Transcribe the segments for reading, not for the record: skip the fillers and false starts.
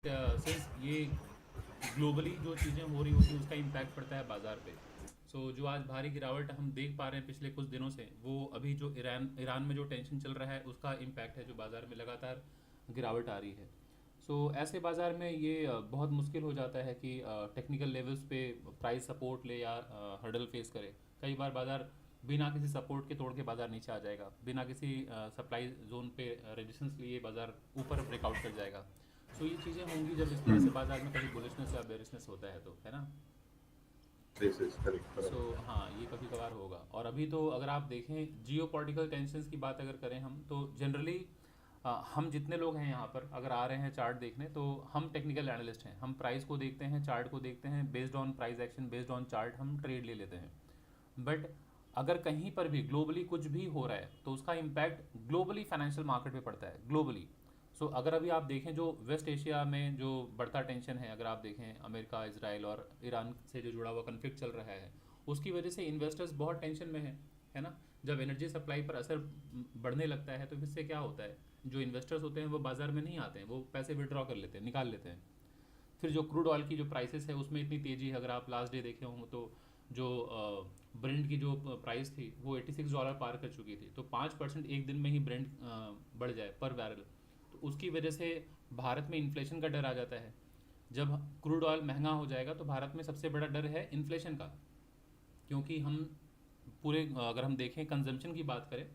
Since ये globally जो चीज़ें हो रही होती हैं उसका इम्पैक्ट पड़ता है बाज़ार पे। जो आज भारी गिरावट हम देख पा रहे हैं पिछले कुछ दिनों से, वो अभी जो ईरान ईरान में जो टेंशन चल रहा है उसका इम्पैक्ट है, जो बाज़ार में लगातार गिरावट आ रही है। ऐसे बाज़ार में ये बहुत मुश्किल हो जाता है कि टेक्निकल लेवल्स पे प्राइस सपोर्ट ले या हर्डल फेस करे। कई बार बाज़ार बिना किसी सपोर्ट के तोड़ के बाज़ार नीचे आ जाएगा, बिना किसी सप्लाई जोन पे रेजिस्टेंस लिए बाज़ार ऊपर ब्रेकआउट कर जाएगा। ये चीज़ें होंगी जब इस तरह से हम्म। बाज़ार में कभी बुलिशनेस या बेरिशनेस होता है, तो है ना। This is correct, correct. हाँ, ये कभी कभार होगा। और अभी तो अगर आप देखें जियो पॉलिटिकल टेंशंस की बात अगर करें हम, तो जनरली हम जितने लोग हैं यहाँ पर अगर आ रहे हैं चार्ट देखने, तो हम टेक्निकल एनालिस्ट हैं, हम प्राइस को देखते हैं, चार्ट को देखते हैं, based on price action, based on chart हम ट्रेड ले लेते हैं। बट अगर कहीं पर भी ग्लोबली कुछ भी हो रहा है तो उसका इम्पैक्ट ग्लोबली फाइनेंशियल मार्केट पे पड़ता है, ग्लोबली। अगर अभी आप देखें जो वेस्ट एशिया में जो बढ़ता टेंशन है, अगर आप देखें अमेरिका, इसराइल और ईरान से जो जुड़ा हुआ कन्फ्लिक्ट चल रहा है, उसकी वजह से इन्वेस्टर्स बहुत टेंशन में है ना। जब एनर्जी सप्लाई पर असर बढ़ने लगता है तो इससे क्या होता है, जो इन्वेस्टर्स होते हैं वो बाज़ार में नहीं आते हैं, वो पैसे विड्रॉ कर लेते हैं, निकाल लेते हैं। फिर जो क्रूड ऑयल की जो प्राइसेस है उसमें इतनी तेज़ी है, अगर आप लास्ट डे देखे होंगे तो जो ब्रेंट की जो प्राइस थी वो $86 पार कर चुकी थी। तो 5% एक दिन में ही ब्रेंट बढ़ जाए पर बैरल, तो उसकी वजह से भारत में इन्फ्लेशन का डर आ जाता है। जब क्रूड ऑयल महंगा हो जाएगा तो भारत में सबसे बड़ा डर है इन्फ्लेशन का, क्योंकि हम पूरे अगर हम देखें कंजम्पशन की बात करें,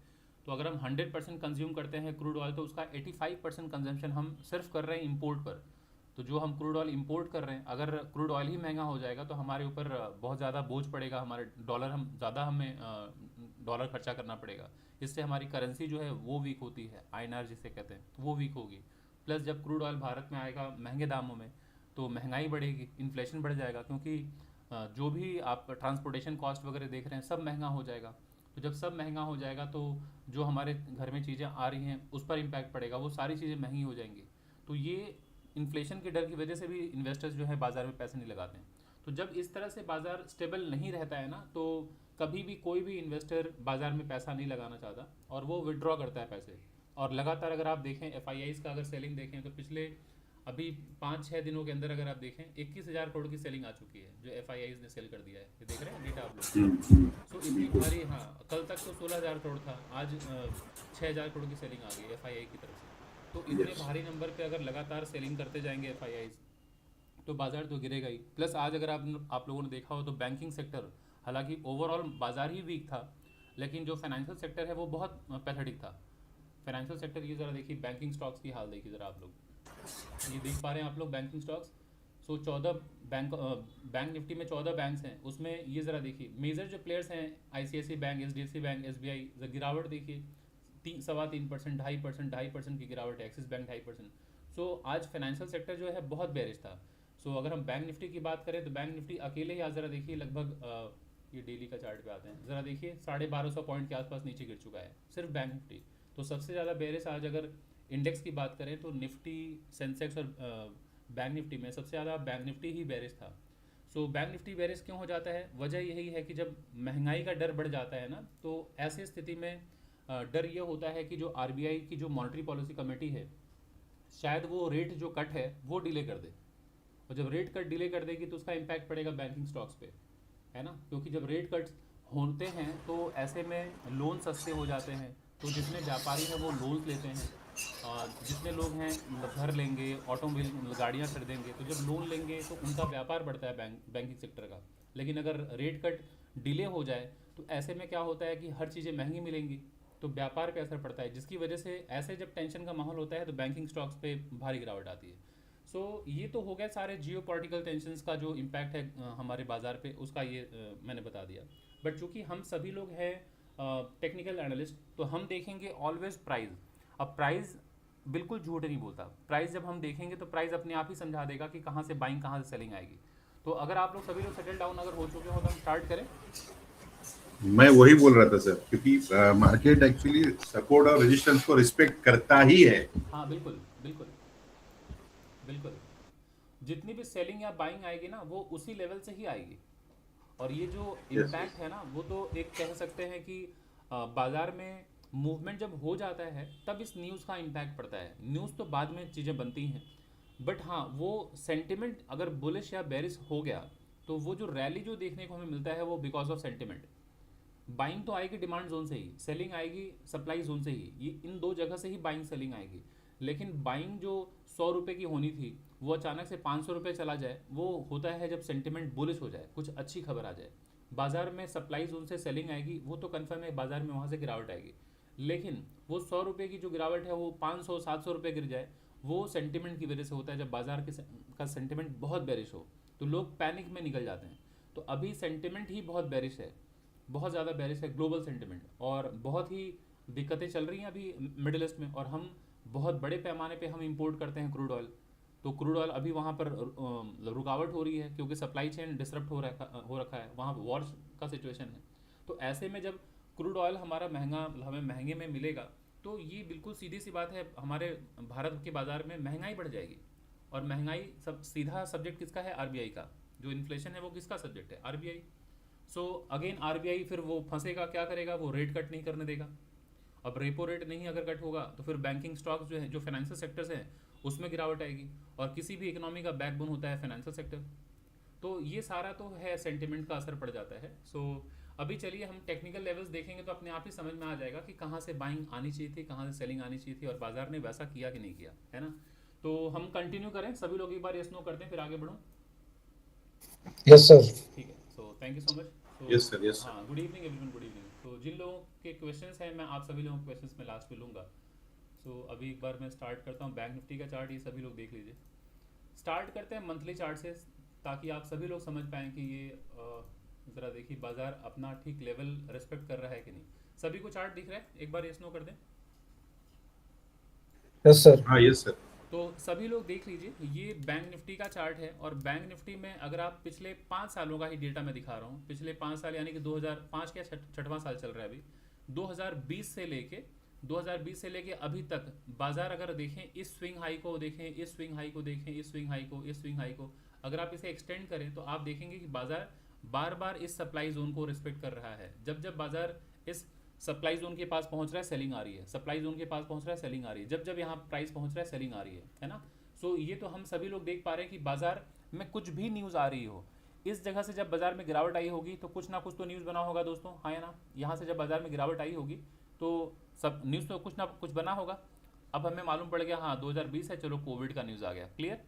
तो अगर हम 100% कंज्यूम करते हैं क्रूड ऑयल, तो उसका 85% कंजम्पशन हम सिर्फ कर रहे हैं इंपोर्ट पर। तो जो हम क्रूड ऑयल इंपोर्ट कर रहे हैं, अगर क्रूड ऑयल ही महंगा हो जाएगा तो हमारे ऊपर बहुत ज़्यादा बोझ पड़ेगा, हमारे डॉलर हम ज़्यादा हमें डॉलर खर्चा करना पड़ेगा। इससे हमारी करेंसी जो है वो वीक होती है, आईएनआर जिसे कहते हैं, तो वो वीक होगी। प्लस जब क्रूड ऑयल भारत में आएगा महंगे दामों में, तो महंगाई बढ़ेगी, इन्फ्लेशन बढ़ जाएगा, क्योंकि जो भी आप ट्रांसपोर्टेशन कॉस्ट वगैरह देख रहे हैं सब महंगा हो जाएगा। तो जब सब महंगा हो जाएगा तो जो हमारे घर में चीज़ें आ रही हैं उस पर इम्पैक्ट पड़ेगा, वो सारी चीज़ें महंगी हो जाएंगी। तो ये इन्फ्लेशन के डर की वजह से भी इन्वेस्टर्स जो है बाज़ार में पैसे नहीं लगाते हैं। तो जब इस तरह से बाज़ार स्टेबल नहीं रहता है ना, तो कभी भी कोई भी इन्वेस्टर बाज़ार में पैसा नहीं लगाना चाहता और वो विड्रॉ करता है पैसे। और लगातार अगर आप देखें एफ का अगर सेलिंग देखें, तो पिछले अभी 5-6 दिनों के अंदर अगर आप देखें 21,000 करोड़ की सेलिंग आ चुकी है, जो एफ ने सेल कर दिया है। ये देख रहे हैं डेटा आप लोग। इतनी बिल्कुल। भारी, हाँ, कल तक तो 16,000 करोड़ था, आज 6,000 करोड़ की सेलिंग आ गई एफ की तरफ से। तो इतने यस। भारी नंबर पे अगर लगातार सेलिंग करते जाएंगे एफ तो बाज़ार तो गिरेगा ही। प्लस आज अगर आप लोगों ने देखा हो तो बैंकिंग सेक्टर, हालांकि ओवरऑल बाज़ार ही वीक था, लेकिन जो फाइनेंशियल सेक्टर है वो बहुत पैथेटिक था। फाइनेंशियल सेक्टर, ये ज़रा देखिए बैंकिंग स्टॉक्स की हाल देखिए ज़रा आप लोग, ये देख पा रहे हैं आप लोग बैंकिंग स्टॉक्स। 14 बैंक निफ्टी में 14 बैंक्स हैं, उसमें ये ज़रा देखिए मेजर जो प्लेयर्स हैं, ICICI bank, HDFC bank, SBI, गिरावट देखिए 3 सवा 3%, 2.5%, 2.5% की गिरावट है, एक्सिस बैंक 2.5%। आज फाइनेंशियल सेक्टर जो है बहुत बेरिश था। अगर हम बैंक निफ्टी की बात करें तो बैंक निफ्टी अकेले ही आज ज़रा देखिए लगभग ये डेली का चार्ट पे आते हैं, ज़रा देखिए 1250 पॉइंट के आसपास नीचे गिर चुका है सिर्फ बैंक निफ्टी। तो सबसे ज़्यादा बेरिश आज अगर इंडेक्स की बात करें तो निफ्टी, सेंसेक्स और बैंक निफ्टी में सबसे ज़्यादा बैंक निफ्टी ही बेरिश था। बैंक निफ्टी बेरिश क्यों हो जाता है, वजह यही है कि जब महंगाई का डर बढ़ जाता है ना, तो ऐसी स्थिति में डर ये होता है कि जो आरबीआई की जो मॉनेटरी पॉलिसी कमेटी है, शायद वो रेट जो कट है वो डिले कर दे। और जब रेट कट डिले कर देगी तो उसका इम्पैक्ट पड़ेगा बैंकिंग स्टॉक्स पे, है ना। क्योंकि जब रेट कट होते हैं तो ऐसे में लोन सस्ते हो जाते हैं, तो जितने व्यापारी हैं वो लोन्स लेते हैं, और जितने लोग हैं घर लेंगे, ऑटोमोबाइल गाड़ियाँ खरीदेंगे, तो जब लोन लेंगे तो उनका व्यापार बढ़ता है बैंकिंग सेक्टर का। लेकिन अगर रेट कट डिले हो जाए तो ऐसे में क्या होता है कि हर चीज़ें महंगी मिलेंगी, तो व्यापार पे असर पड़ता है, जिसकी वजह से ऐसे जब टेंशन का माहौल होता है तो बैंकिंग स्टॉक्स पे भारी गिरावट आती है। ये तो हो गया सारे जियो पॉलिटिकल टेंशंस का जो इम्पैक्ट है हमारे बाज़ार पे, उसका ये मैंने बता दिया। बट चूंकि हम सभी लोग हैं टेक्निकल एनालिस्ट, तो हम देखेंगे ऑलवेज प्राइस। अब प्राइस बिल्कुल झूठ नहीं बोलता, प्राइस जब हम देखेंगे तो प्राइस अपने आप ही समझा देगा कि कहाँ से बाइंग, कहाँ से सेलिंग आएगी। तो अगर आप लोग सभी लोग सेटल डाउन अगर हो चुके हो तो हम स्टार्ट करें। मैं वही बोल रहा था सर, क्योंकि मार्केट एक्चुअली सपोर्ट और रेजिस्टेंस को रिस्पेक्ट करता ही है। हाँ बिल्कुल बिल्कुल बिल्कुल, जितनी भी सेलिंग या बाइंग आएगी ना वो उसी लेवल से ही आएगी। और ये जो यस, इम्पैक्ट यस। है ना, वो तो एक कह सकते हैं कि बाज़ार में मूवमेंट जब हो जाता है तब इस न्यूज़ का इम्पैक्ट पड़ता है। न्यूज़ तो बाद में चीज़ें बनती हैं, बट हाँ, वो सेंटिमेंट अगर बुलिश या बेरिश हो गया तो वो जो रैली जो देखने को हमें मिलता है वो बिकॉज ऑफ सेंटिमेंट। बाइंग तो आएगी डिमांड जोन से ही, सेलिंग आएगी सप्लाई जोन से ही, ये इन दो जगह से ही बाइंग सेलिंग आएगी। लेकिन बाइंग जो 100 रुपये की होनी थी वो अचानक से 500 रुपये चला जाए, वो होता है जब सेंटिमेंट बुलिश हो जाए, कुछ अच्छी खबर आ जाए। बाजार में सप्लाई जोन से सेलिंग आएगी, वो तो कन्फर्म है बाजार में वहाँ से गिरावट आएगी। लेकिन वो 100 रुपये की जो गिरावट है वो 500-700 रुपये गिर जाए, वो सेंटिमेंट की वजह से होता है। जब बाजार के का सेंटिमेंट बहुत बेरिश हो तो लोग पैनिक में निकल जाते हैं। तो अभी सेंटिमेंट ही बहुत बेरिश है, बहुत ज़्यादा बेरिश है ग्लोबल सेंटिमेंट, और बहुत ही दिक्कतें चल रही हैं अभी मिडिल ईस्ट में। और हम बहुत बड़े पैमाने पे हम इंपोर्ट करते हैं क्रूड ऑयल, तो क्रूड ऑयल अभी वहाँ पर रुकावट हो रही है क्योंकि सप्लाई चेन डिसरप्ट हो रखा है, वहाँ वॉर का सिचुएशन है। तो ऐसे में जब क्रूड ऑयल हमारा महंगा, हमें महंगे में मिलेगा, तो ये बिल्कुल सीधी सी बात है, हमारे भारत के बाज़ार में महंगाई बढ़ जाएगी। और महंगाई सब सीधा सब्जेक्ट किसका है? आरबीआई का। जो इन्फ्लेशन है वो किसका सब्जेक्ट है? आरबीआई। सो अगेन आरबीआई फिर वो फंसेगा, क्या करेगा? वो रेट कट नहीं करने देगा। अब रेपो रेट नहीं अगर कट होगा तो फिर बैंकिंग स्टॉक्स जो है, जो फाइनेंशियल सेक्टर्स हैं, उसमें गिरावट आएगी। और किसी भी इकोनॉमी का बैकबोन होता है फाइनेंशियल सेक्टर। तो ये सारा तो है, सेंटिमेंट का असर पड़ जाता है। सो अभी चलिए हम टेक्निकल लेवल्स देखेंगे तो अपने आप ही समझ में आ जाएगा कि कहाँ से बाइंग आनी चाहिए थी, कहाँ से सेलिंग आनी चाहिए थी, और बाजार ने वैसा किया कि नहीं किया, है ना। तो हम कंटिन्यू करें, सभी लोग एक बार यस नो करते हैं फिर आगे बढ़ूँ। Yes sir. ठीक है, so thank you so much. Yes, sir. Yes, sir. हाँ, good evening everyone, good evening. तो जिन लोगों के क्वेश्चंस हैं मैं आप सभी लोगों के क्वेश्चंस में लास्ट में लूँगा। सो अभी एक बार मैं स्टार्ट करता हूँ। बैंक निफ्टी का चार्ट ये सभी लोग देख लीजिए। स्टार्ट करते हैं मंथली चार्ट से, ताकि आप सभी लोग समझ पाएँ कि ये ज़रा देखिए बाजार अपना ठीक लेवल रिस्पेक्ट कर रहा है कि नहीं। सभी को चार्ट दिख रहा है? एक बार यस नो कर दें। Yes sir. हाँ, yes, sir. तो सभी लोग देख लीजिए, ये बैंक निफ्टी का चार्ट है। और बैंक निफ्टी में अगर आप पिछले 5 सालों का ही डेटा मैं दिखा रहा हूँ, पिछले 5 साल यानी कि 2005 का छठवां साल चल रहा है अभी, 2020 से लेके अभी तक बाजार अगर देखें, इस स्विंग हाई को देखें, इस स्विंग हाई को देखें, इस स्विंग हाई को, इस स्विंग हाई को, अगर आप इसे एक्सटेंड करें तो आप देखेंगे कि बाजार बार बार इस सप्लाई जोन को रिस्पेक्ट कर रहा है। जब जब बाजार इस सप्लाई जोन के पास पहुंच रहा है, सेलिंग आ रही है, सप्लाई जोन के पास पहुंच रहा है, सेलिंग आ रही है, जब जब यहाँ प्राइस पहुंच रहा है, सेलिंग आ रही है ना। सो ये तो हम सभी लोग देख पा रहे हैं कि बाजार में कुछ भी न्यूज़ आ रही हो, इस जगह से जब बाजार में गिरावट आई होगी तो कुछ ना कुछ तो न्यूज़ बना होगा दोस्तों, हाँ या ना। यहाँ से जब बाजार में गिरावट आई होगी तो सब न्यूज़ तो कुछ ना कुछ बना होगा। अब हमें मालूम पड़ गया हाँ 2020 है, चलो कोविड का न्यूज़ आ गया, क्लियर,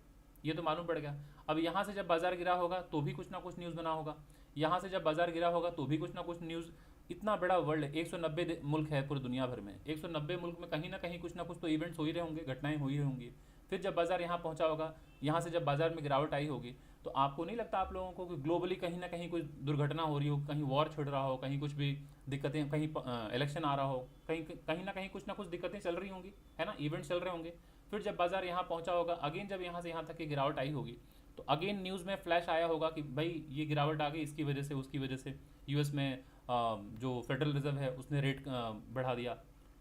ये तो मालूम पड़ गया। अब यहाँ से जब बाजार गिरा होगा तो भी कुछ ना कुछ न्यूज़ बना होगा, यहाँ से जब बाजार गिरा होगा तो भी कुछ ना कुछ न्यूज़। इतना बड़ा वर्ल्ड, 190 मुल्क है पूरी दुनिया भर में, 190 मुल्क में कहीं ना कहीं कुछ ना कुछ तो इवेंट्स हो ही रहे होंगे, घटनाएं हो ही होंगी। फिर जब बाजार यहाँ पहुँचा होगा, यहाँ से जब बाजार में गिरावट आई होगी, तो आपको नहीं लगता आप लोगों को कि ग्लोबली कहीं ना कहीं कोई दुर्घटना हो रही हो, कहीं वॉर छिड़ रहा हो, कहीं कुछ भी दिक्कतें, कहीं इलेक्शन आ रहा हो, कहीं कहीं ना कुछ दिक्कतें चल रही होंगी, है ना, इवेंट्स चल रहे होंगे। फिर जब बाजार यहाँ पहुँचा होगा, अगेन जब यहाँ से यहाँ तक की गिरावट आई होगी, तो अगेन न्यूज़ में फ्लैश आया होगा कि भाई ये गिरावट आ गई, इसकी वजह से, उसकी वजह से यूएस में जो फेडरल रिजर्व है उसने रेट बढ़ा दिया,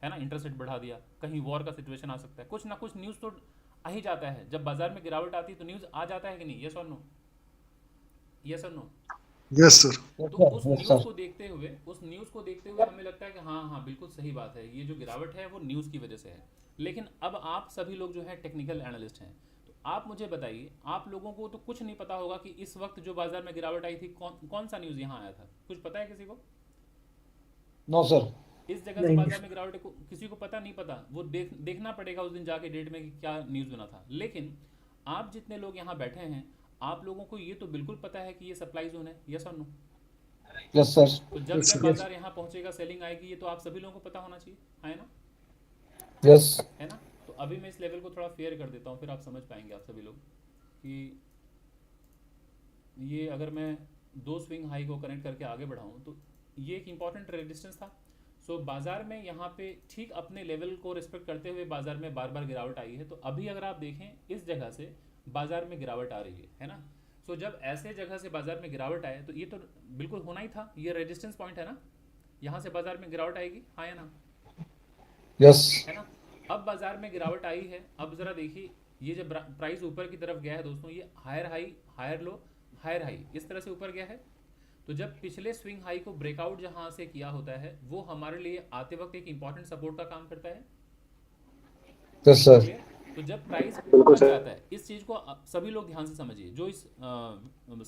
है ना, इंटरेस्ट रेट बढ़ा दिया, कहीं वॉर का सिचुएशन आ सकता है, कुछ ना कुछ न्यूज़ तो आ ही जाता है। जब बाजार में गिरावट आती है तो न्यूज़ आ जाता है कि नहीं? यस और नो? यस और नो? Yes sir. तो उस न्यूज़ को देखते हुए, हमें लगता है कि हाँ हाँ बिल्कुल सही बात है, ये जो गिरावट है वो न्यूज़ की वजह से है। लेकिन अब आप सभी लोग जो है टेक्निकल एनालिस्ट हैं, तो आप मुझे बताइए, आप लोगों को तो कुछ नहीं पता होगा कि इस वक्त जो बाजार में गिरावट आई थी, कौन सा न्यूज़ यहाँ आया था? कुछ पता है किसी को? No sir. इस जगह से बाजार में गिरावट को किसी को पता नहीं पता, वो देखना पड़ेगा उस दिन जाके डेट में कि क्या न्यूज़ बना था। लेकिन आप जितने लोग यहाँ बैठे हैं, आप लोगों को ये तो बिल्कुल पता है कि ये सप्लाई जोन है, यस और नो? Yes sir. तो जब जब बाजार यहाँ पहुंचेगा, सेलिंग आएगी, ये तो आप सभी लोगों को पता होना चाहिए, है ना? यस। है ना? तो अभी मैं इस लेवल को थोड़ा फेयर कर देता हूँ, फिर आप समझ पाएंगे आप सभी लोग कि ये अगर मैं 2 स्विंग हाई को कनेक्ट करके आगे बढ़ाऊँ तो ये एक इंपॉर्टेंट रेजिस्टेंस था। सो बाजार में यहाँ पे ठीक अपने लेवल को रिस्पेक्ट करते हुए बाजार में बार बार गिरावट आई है। तो अभी अगर आप देखें, इस जगह से बाजार में गिरावट आ रही है ना। सो जब ऐसे जगह से बाजार में गिरावट आए तो ये तो बिल्कुल होना ही था, ये रेजिस्टेंस पॉइंट है ना, यहाँ से बाजार में गिरावट आएगी, हाँ या ना? यस। है ना? अब बाजार में गिरावट आई है, अब जरा देखिए, ये जब प्राइस ऊपर की तरफ गया है दोस्तों, ये higher high, higher low, higher high, इस तरह से ऊपर गया है। तो जब पिछले स्विंग हाई को ब्रेकआउट जहां से किया होता है, वो हमारे लिए आते वक्त एक इंपॉर्टेंट सपोर्ट का काम करता है। Yes sir. तो जब प्राइस बिल्कुल ऊपर सर। जाता है, इस चीज़ को सभी लोग ध्यान से समझिए, जो इस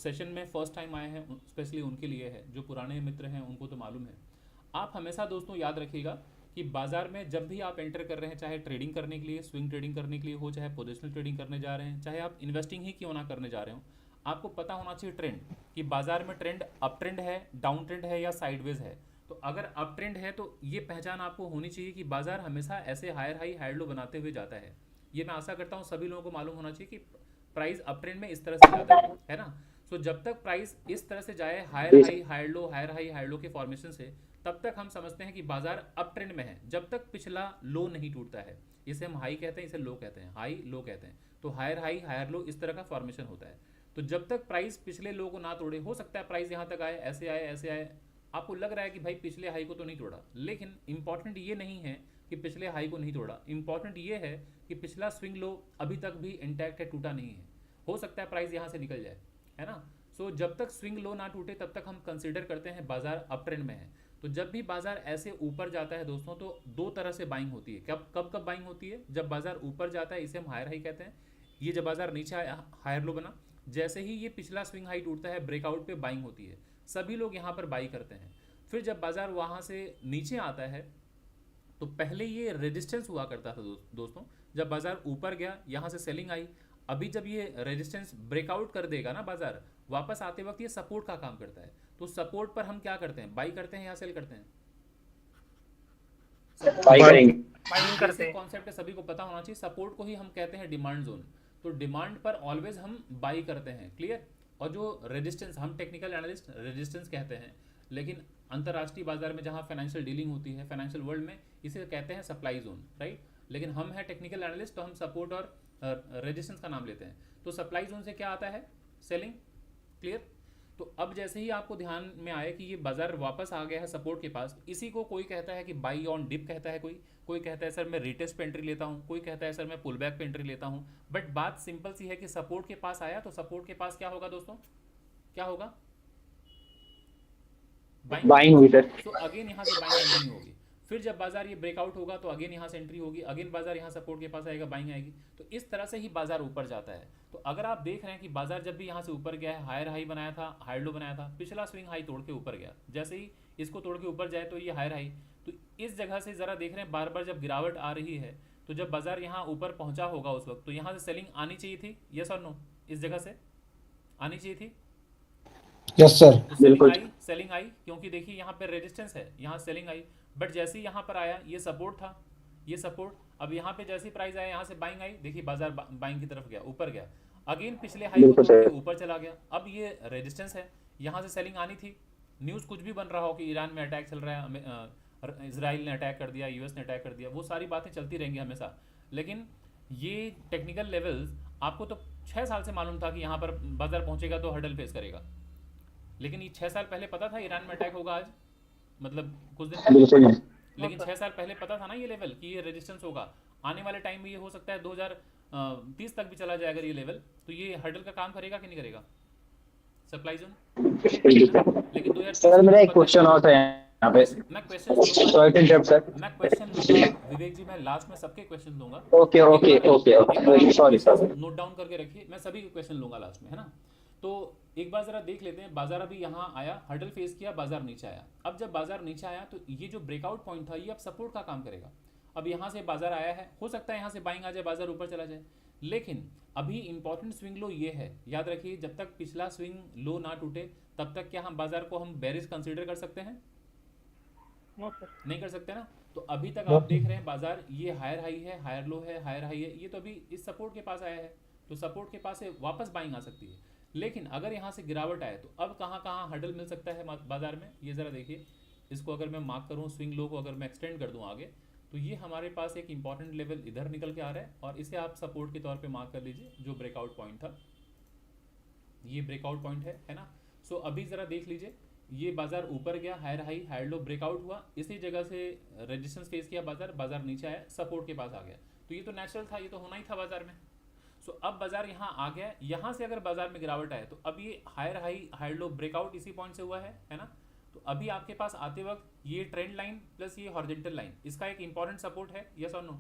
सेशन में फर्स्ट टाइम आए हैं स्पेशली उनके लिए है, जो पुराने मित्र हैं उनको तो मालूम है। आप हमेशा दोस्तों याद रखिएगा कि बाजार में जब भी आप एंटर कर रहे हैं, चाहे ट्रेडिंग करने के लिए, स्विंग ट्रेडिंग करने के लिए हो, चाहे पोजिशनल ट्रेडिंग करने जा रहे हैं, चाहे आप इन्वेस्टिंग ही क्यों ना करने जा रहे हो, आपको पता होना चाहिए ट्रेंड, कि बाजार में ट्रेंड अप ट्रेंड है, डाउन ट्रेंड है या साइडवेज है। तो अगर अप ट्रेंड है तो ये पहचान आपको होनी चाहिए कि बाजार हमेशा ऐसे हायर हाई हायर लो बनाते हुए जाता है। ये मैं आशा करता हूँ सभी लोगों को मालूम होना चाहिए कि प्राइस अप ट्रेंड में इस तरह से जाता है ना। सो जब तक प्राइस इस तरह से जाए हायर जी high higher low, higher high higher low के फॉर्मेशन से, तब तक हम समझते हैं कि बाजार अप ट्रेंड में है, जब तक पिछला लो नहीं टूटता है। इसे हम हाई कहते हैं, इसे लो कहते हैं, हाई लो कहते हैं। तो हायर हाई हायर लो इस तरह का फॉर्मेशन होता है। तो जब तक प्राइस पिछले लो को ना तोड़े, हो सकता है प्राइस यहाँ तक आए, ऐसे आए, ऐसे आए, आपको लग रहा है कि भाई पिछले हाई को तो नहीं तोड़ा, लेकिन इंपॉर्टेंट ये नहीं है कि पिछले हाई को नहीं तोड़ा, इंपॉर्टेंट ये है कि पिछला स्विंग लो अभी तक भी इंटैक्ट है, टूटा नहीं है। हो सकता है प्राइस यहाँ से निकल जाए, है ना। सो जब तक स्विंग लो ना टूटे तब तक हम कंसिडर करते हैं बाजार अप ट्रेंड में है। तो जब भी बाजार ऐसे ऊपर जाता है दोस्तों, तो दो तरह से बाइंग होती है। कब कब कब बाइंग होती है? जब बाजार ऊपर जाता है, इसे हम हायर हाई कहते हैं। ये जब बाजार नीचे आया, हायर लो बना, जैसे ही ये पिछला स्विंग हाई टूटता है, ब्रेकआउट पे बाइंग होती है, सभी लोग यहाँ पर बाई करते हैं। फिर जब बाजार वहाँ से नीचे आता है, तो पहले ये रेजिस्टेंस हुआ करता था दोस्तों। जब बाजार ऊपर गया, यहाँ से सेलिंग आई, अभी जब ये रेजिस्टेंस ब्रेकआउट कर देगा ना बाजार, वापस आते वक्त ये सपोर्ट का काम करता है। तो सपोर्ट पर हम क्या करते हैं? बाई करते हैं या सेल करते हैं? बाई करेंगे। बाइंग करते बेसिक हैं। कॉन्सेप्ट है, सभी को पता होना चाहिए। सपोर्ट को ही हम कहते हैं डिमांड जोन। तो डिमांड पर ऑलवेज हम बाई करते हैं, क्लियर। और जो रेजिस्टेंस, हम टेक्निकल एनालिस्ट रेजिस्टेंस कहते हैं, लेकिन अंतर्राष्ट्रीय बाजार में जहाँ फाइनेंशियल डीलिंग होती है, फाइनेंशियल वर्ल्ड में, इसे कहते हैं सप्लाई जोन, राइट। लेकिन हम हैं टेक्निकल एनालिस्ट, तो हम सपोर्ट और रेजिस्टेंस का नाम लेते हैं। तो सप्लाई जोन से क्या आता है? Selling, clear. तो अब जैसे ही आपको ध्यान में आए कि ये बाजार वापस आ गया है सपोर्ट के पास, इसी को कोई कहता है कि बाई ऑन डिप कहता है, कोई कहता है सर मैं रिटेस्ट पे एंट्री लेता हूँ, कोई कहता है सर मैं पुल बैक पे एंट्री लेता हूँ। बट बात सिंपल सी है कि सपोर्ट के पास आया तो सपोर्ट के पास क्या होगा दोस्तों? क्या होगा? बाइंग हुई सर। सो अगेन यहाँ से बाइंग कंटिन्यू होगी। फिर जब बाजार ये ब्रेकआउट होगा तो अगेन यहाँ से एंट्री होगी, अगेन बाजार यहाँ सपोर्ट के पास आएगा, बाइंग आएगी। तो इस तरह से ही बाजार ऊपर जाता है। तो अगर आप देख रहे हैं कि बाजार जब भी यहाँ से ऊपर गया है, हायर हाई बनाया था, हायर लो बनाया था, पिछला स्विंग हाई तोड़ के ऊपर गया, जैसे ही इसको तोड़ के ऊपर जाए तो ये हायर हाई। तो इस जगह से ज़रा देख रहे हैं, बार बार जब गिरावट आ रही है, तो जब बाजार यहाँ ऊपर पहुँचा होगा उस वक्त, तो यहाँ से सेलिंग आनी चाहिए थी, यस और नो? इस जगह से आनी चाहिए थी। Yes, sir. तो सेलिंग बिल्कुल। आई, सेलिंग आई, क्योंकि देखिए यहाँ पे रेजिस्टेंस है, यहाँ सेलिंग आई। बट जैसे ही यहाँ पर आया, ये सपोर्ट था, ये सपोर्ट। अब यहाँ पे जैसे प्राइस आया, यहाँ से बाइंग आई, देखिए बाजार बाइंग की तरफ गया, ऊपर गया, अगेन पिछले हाई को बिल्कुल तोड़ के सर। ऊपर चला गया। अब ये रेजिस्टेंस है, यहाँ से सेलिंग आनी थी। न्यूज़ कुछ भी बन रहा हो कि ईरान में अटैक चल रहा है, इसराइल ने अटैक कर दिया, यूएस ने अटैक कर दिया, वो सारी बातें चलती रहेंगी हमेशा। लेकिन ये टेक्निकल लेवल्स आपको तो 6 साल से मालूम था कि यहाँ पर बाजार पहुँचेगा तो हर्डल फेस करेगा। लेकिन ये 6 साल पहले पता था ईरान में अटैक होगा आज, मतलब कुछ दिन पहले। बिल्कुल। लेकिन 6 साल पहले पता था ना ये लेवल कि ये रेजिस्टेंस होगा। आने वाले टाइम में ये हो सकता है 2030 तक भी चला जाए अगर ये लेवल, तो ये हर्डल का काम करेगा कि नहीं करेगा? सप्लाई जोन, लेकिन 2030 सर मेरा एक पता है। क्वेश्चन और था यहाँ पे। मैं क्वेश्चन लूंगा, सॉरी टू इंटरप्ट सर। मैं क्वेश्चन लूंगा विवेक जी, मैं लास्ट में सबके क्वेश्चन लूंगा। Okay okay okay sorry sir. Note down करके रखिए, मैं सभी के क्वेश्चन लूंगा लास्ट में, है ना। तो एक बार जरा देख लेते हैं, बाजार अभी यहाँ आया, हर्डल फेस किया, बाजार नीचे आया। अब जब बाजार नीचे आया तो ये जो ब्रेकआउट पॉइंट था, ये अब सपोर्ट का काम करेगा। अब यहाँ से बाजार आया है, हो सकता है यहाँ से बाइंग आ जाए, बाजार ऊपर चला जाए। लेकिन अभी इंपॉर्टेंट स्विंग लो ये है, याद रखिए, जब तक पिछला स्विंग लो ना टूटे तब तक क्या हम बाजार को हम बेरिश कंसीडर कर सकते हैं? No sir. नहीं कर सकते ना। तो अभी तक आप देख रहे हैं बाजार ये हायर हाई है, हायर लो है, हायर हाई है, ये तो अभी इस सपोर्ट के पास आया है, तो सपोर्ट के पास से वापस बाइंग आ सकती है। लेकिन अगर यहाँ से गिरावट आए तो अब कहाँ कहाँ हर्डल मिल सकता है बाजार में, ये ज़रा देखिए। इसको अगर मैं मार्क करूँ, स्विंग लो को अगर मैं एक्सटेंड कर दूँ आगे, तो ये हमारे पास एक इंपॉर्टेंट लेवल इधर निकल के आ रहा है, और इसे आप सपोर्ट के तौर पे मार्क कर लीजिए, जो ब्रेकआउट पॉइंट था, ये ब्रेकआउट पॉइंट है ना। सो अभी ज़रा देख लीजिए, ये बाजार ऊपर गया, higher high higher low breakout हुआ, इसी जगह से रेजिस्टेंस फेस किया बाजार नीचे आया, सपोर्ट के पास आ गया। तो ये तो नेचुरल था, ये तो होना ही था बाजार में। सो अब बाजार यहाँ आ गया, यहाँ से अगर बाजार में गिरावट आए तो अब ये higher high higher low breakout इसी पॉइंट से हुआ है ना। तो अभी आपके पास आते वक्त ये ट्रेंड लाइन प्लस ये हॉरिजॉन्टल लाइन, इसका एक इंपॉर्टेंट सपोर्ट है, यस और नो?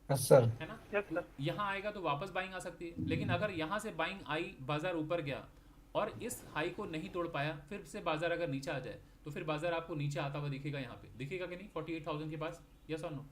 Yes, sir. है ना। Yes, sir. यहाँ आएगा तो वापस बाइंग आ सकती है, लेकिन अगर यहाँ से बाइंग आई, बाजार ऊपर गया और इस हाई को नहीं तोड़ पाया, फिर से बाजार अगर नीचे आ जाए तो फिर बाजार आपको नीचे आता हुआ दिखेगा, यहाँ पे दिखेगा कि नहीं 48,000 के पास, यस और नो,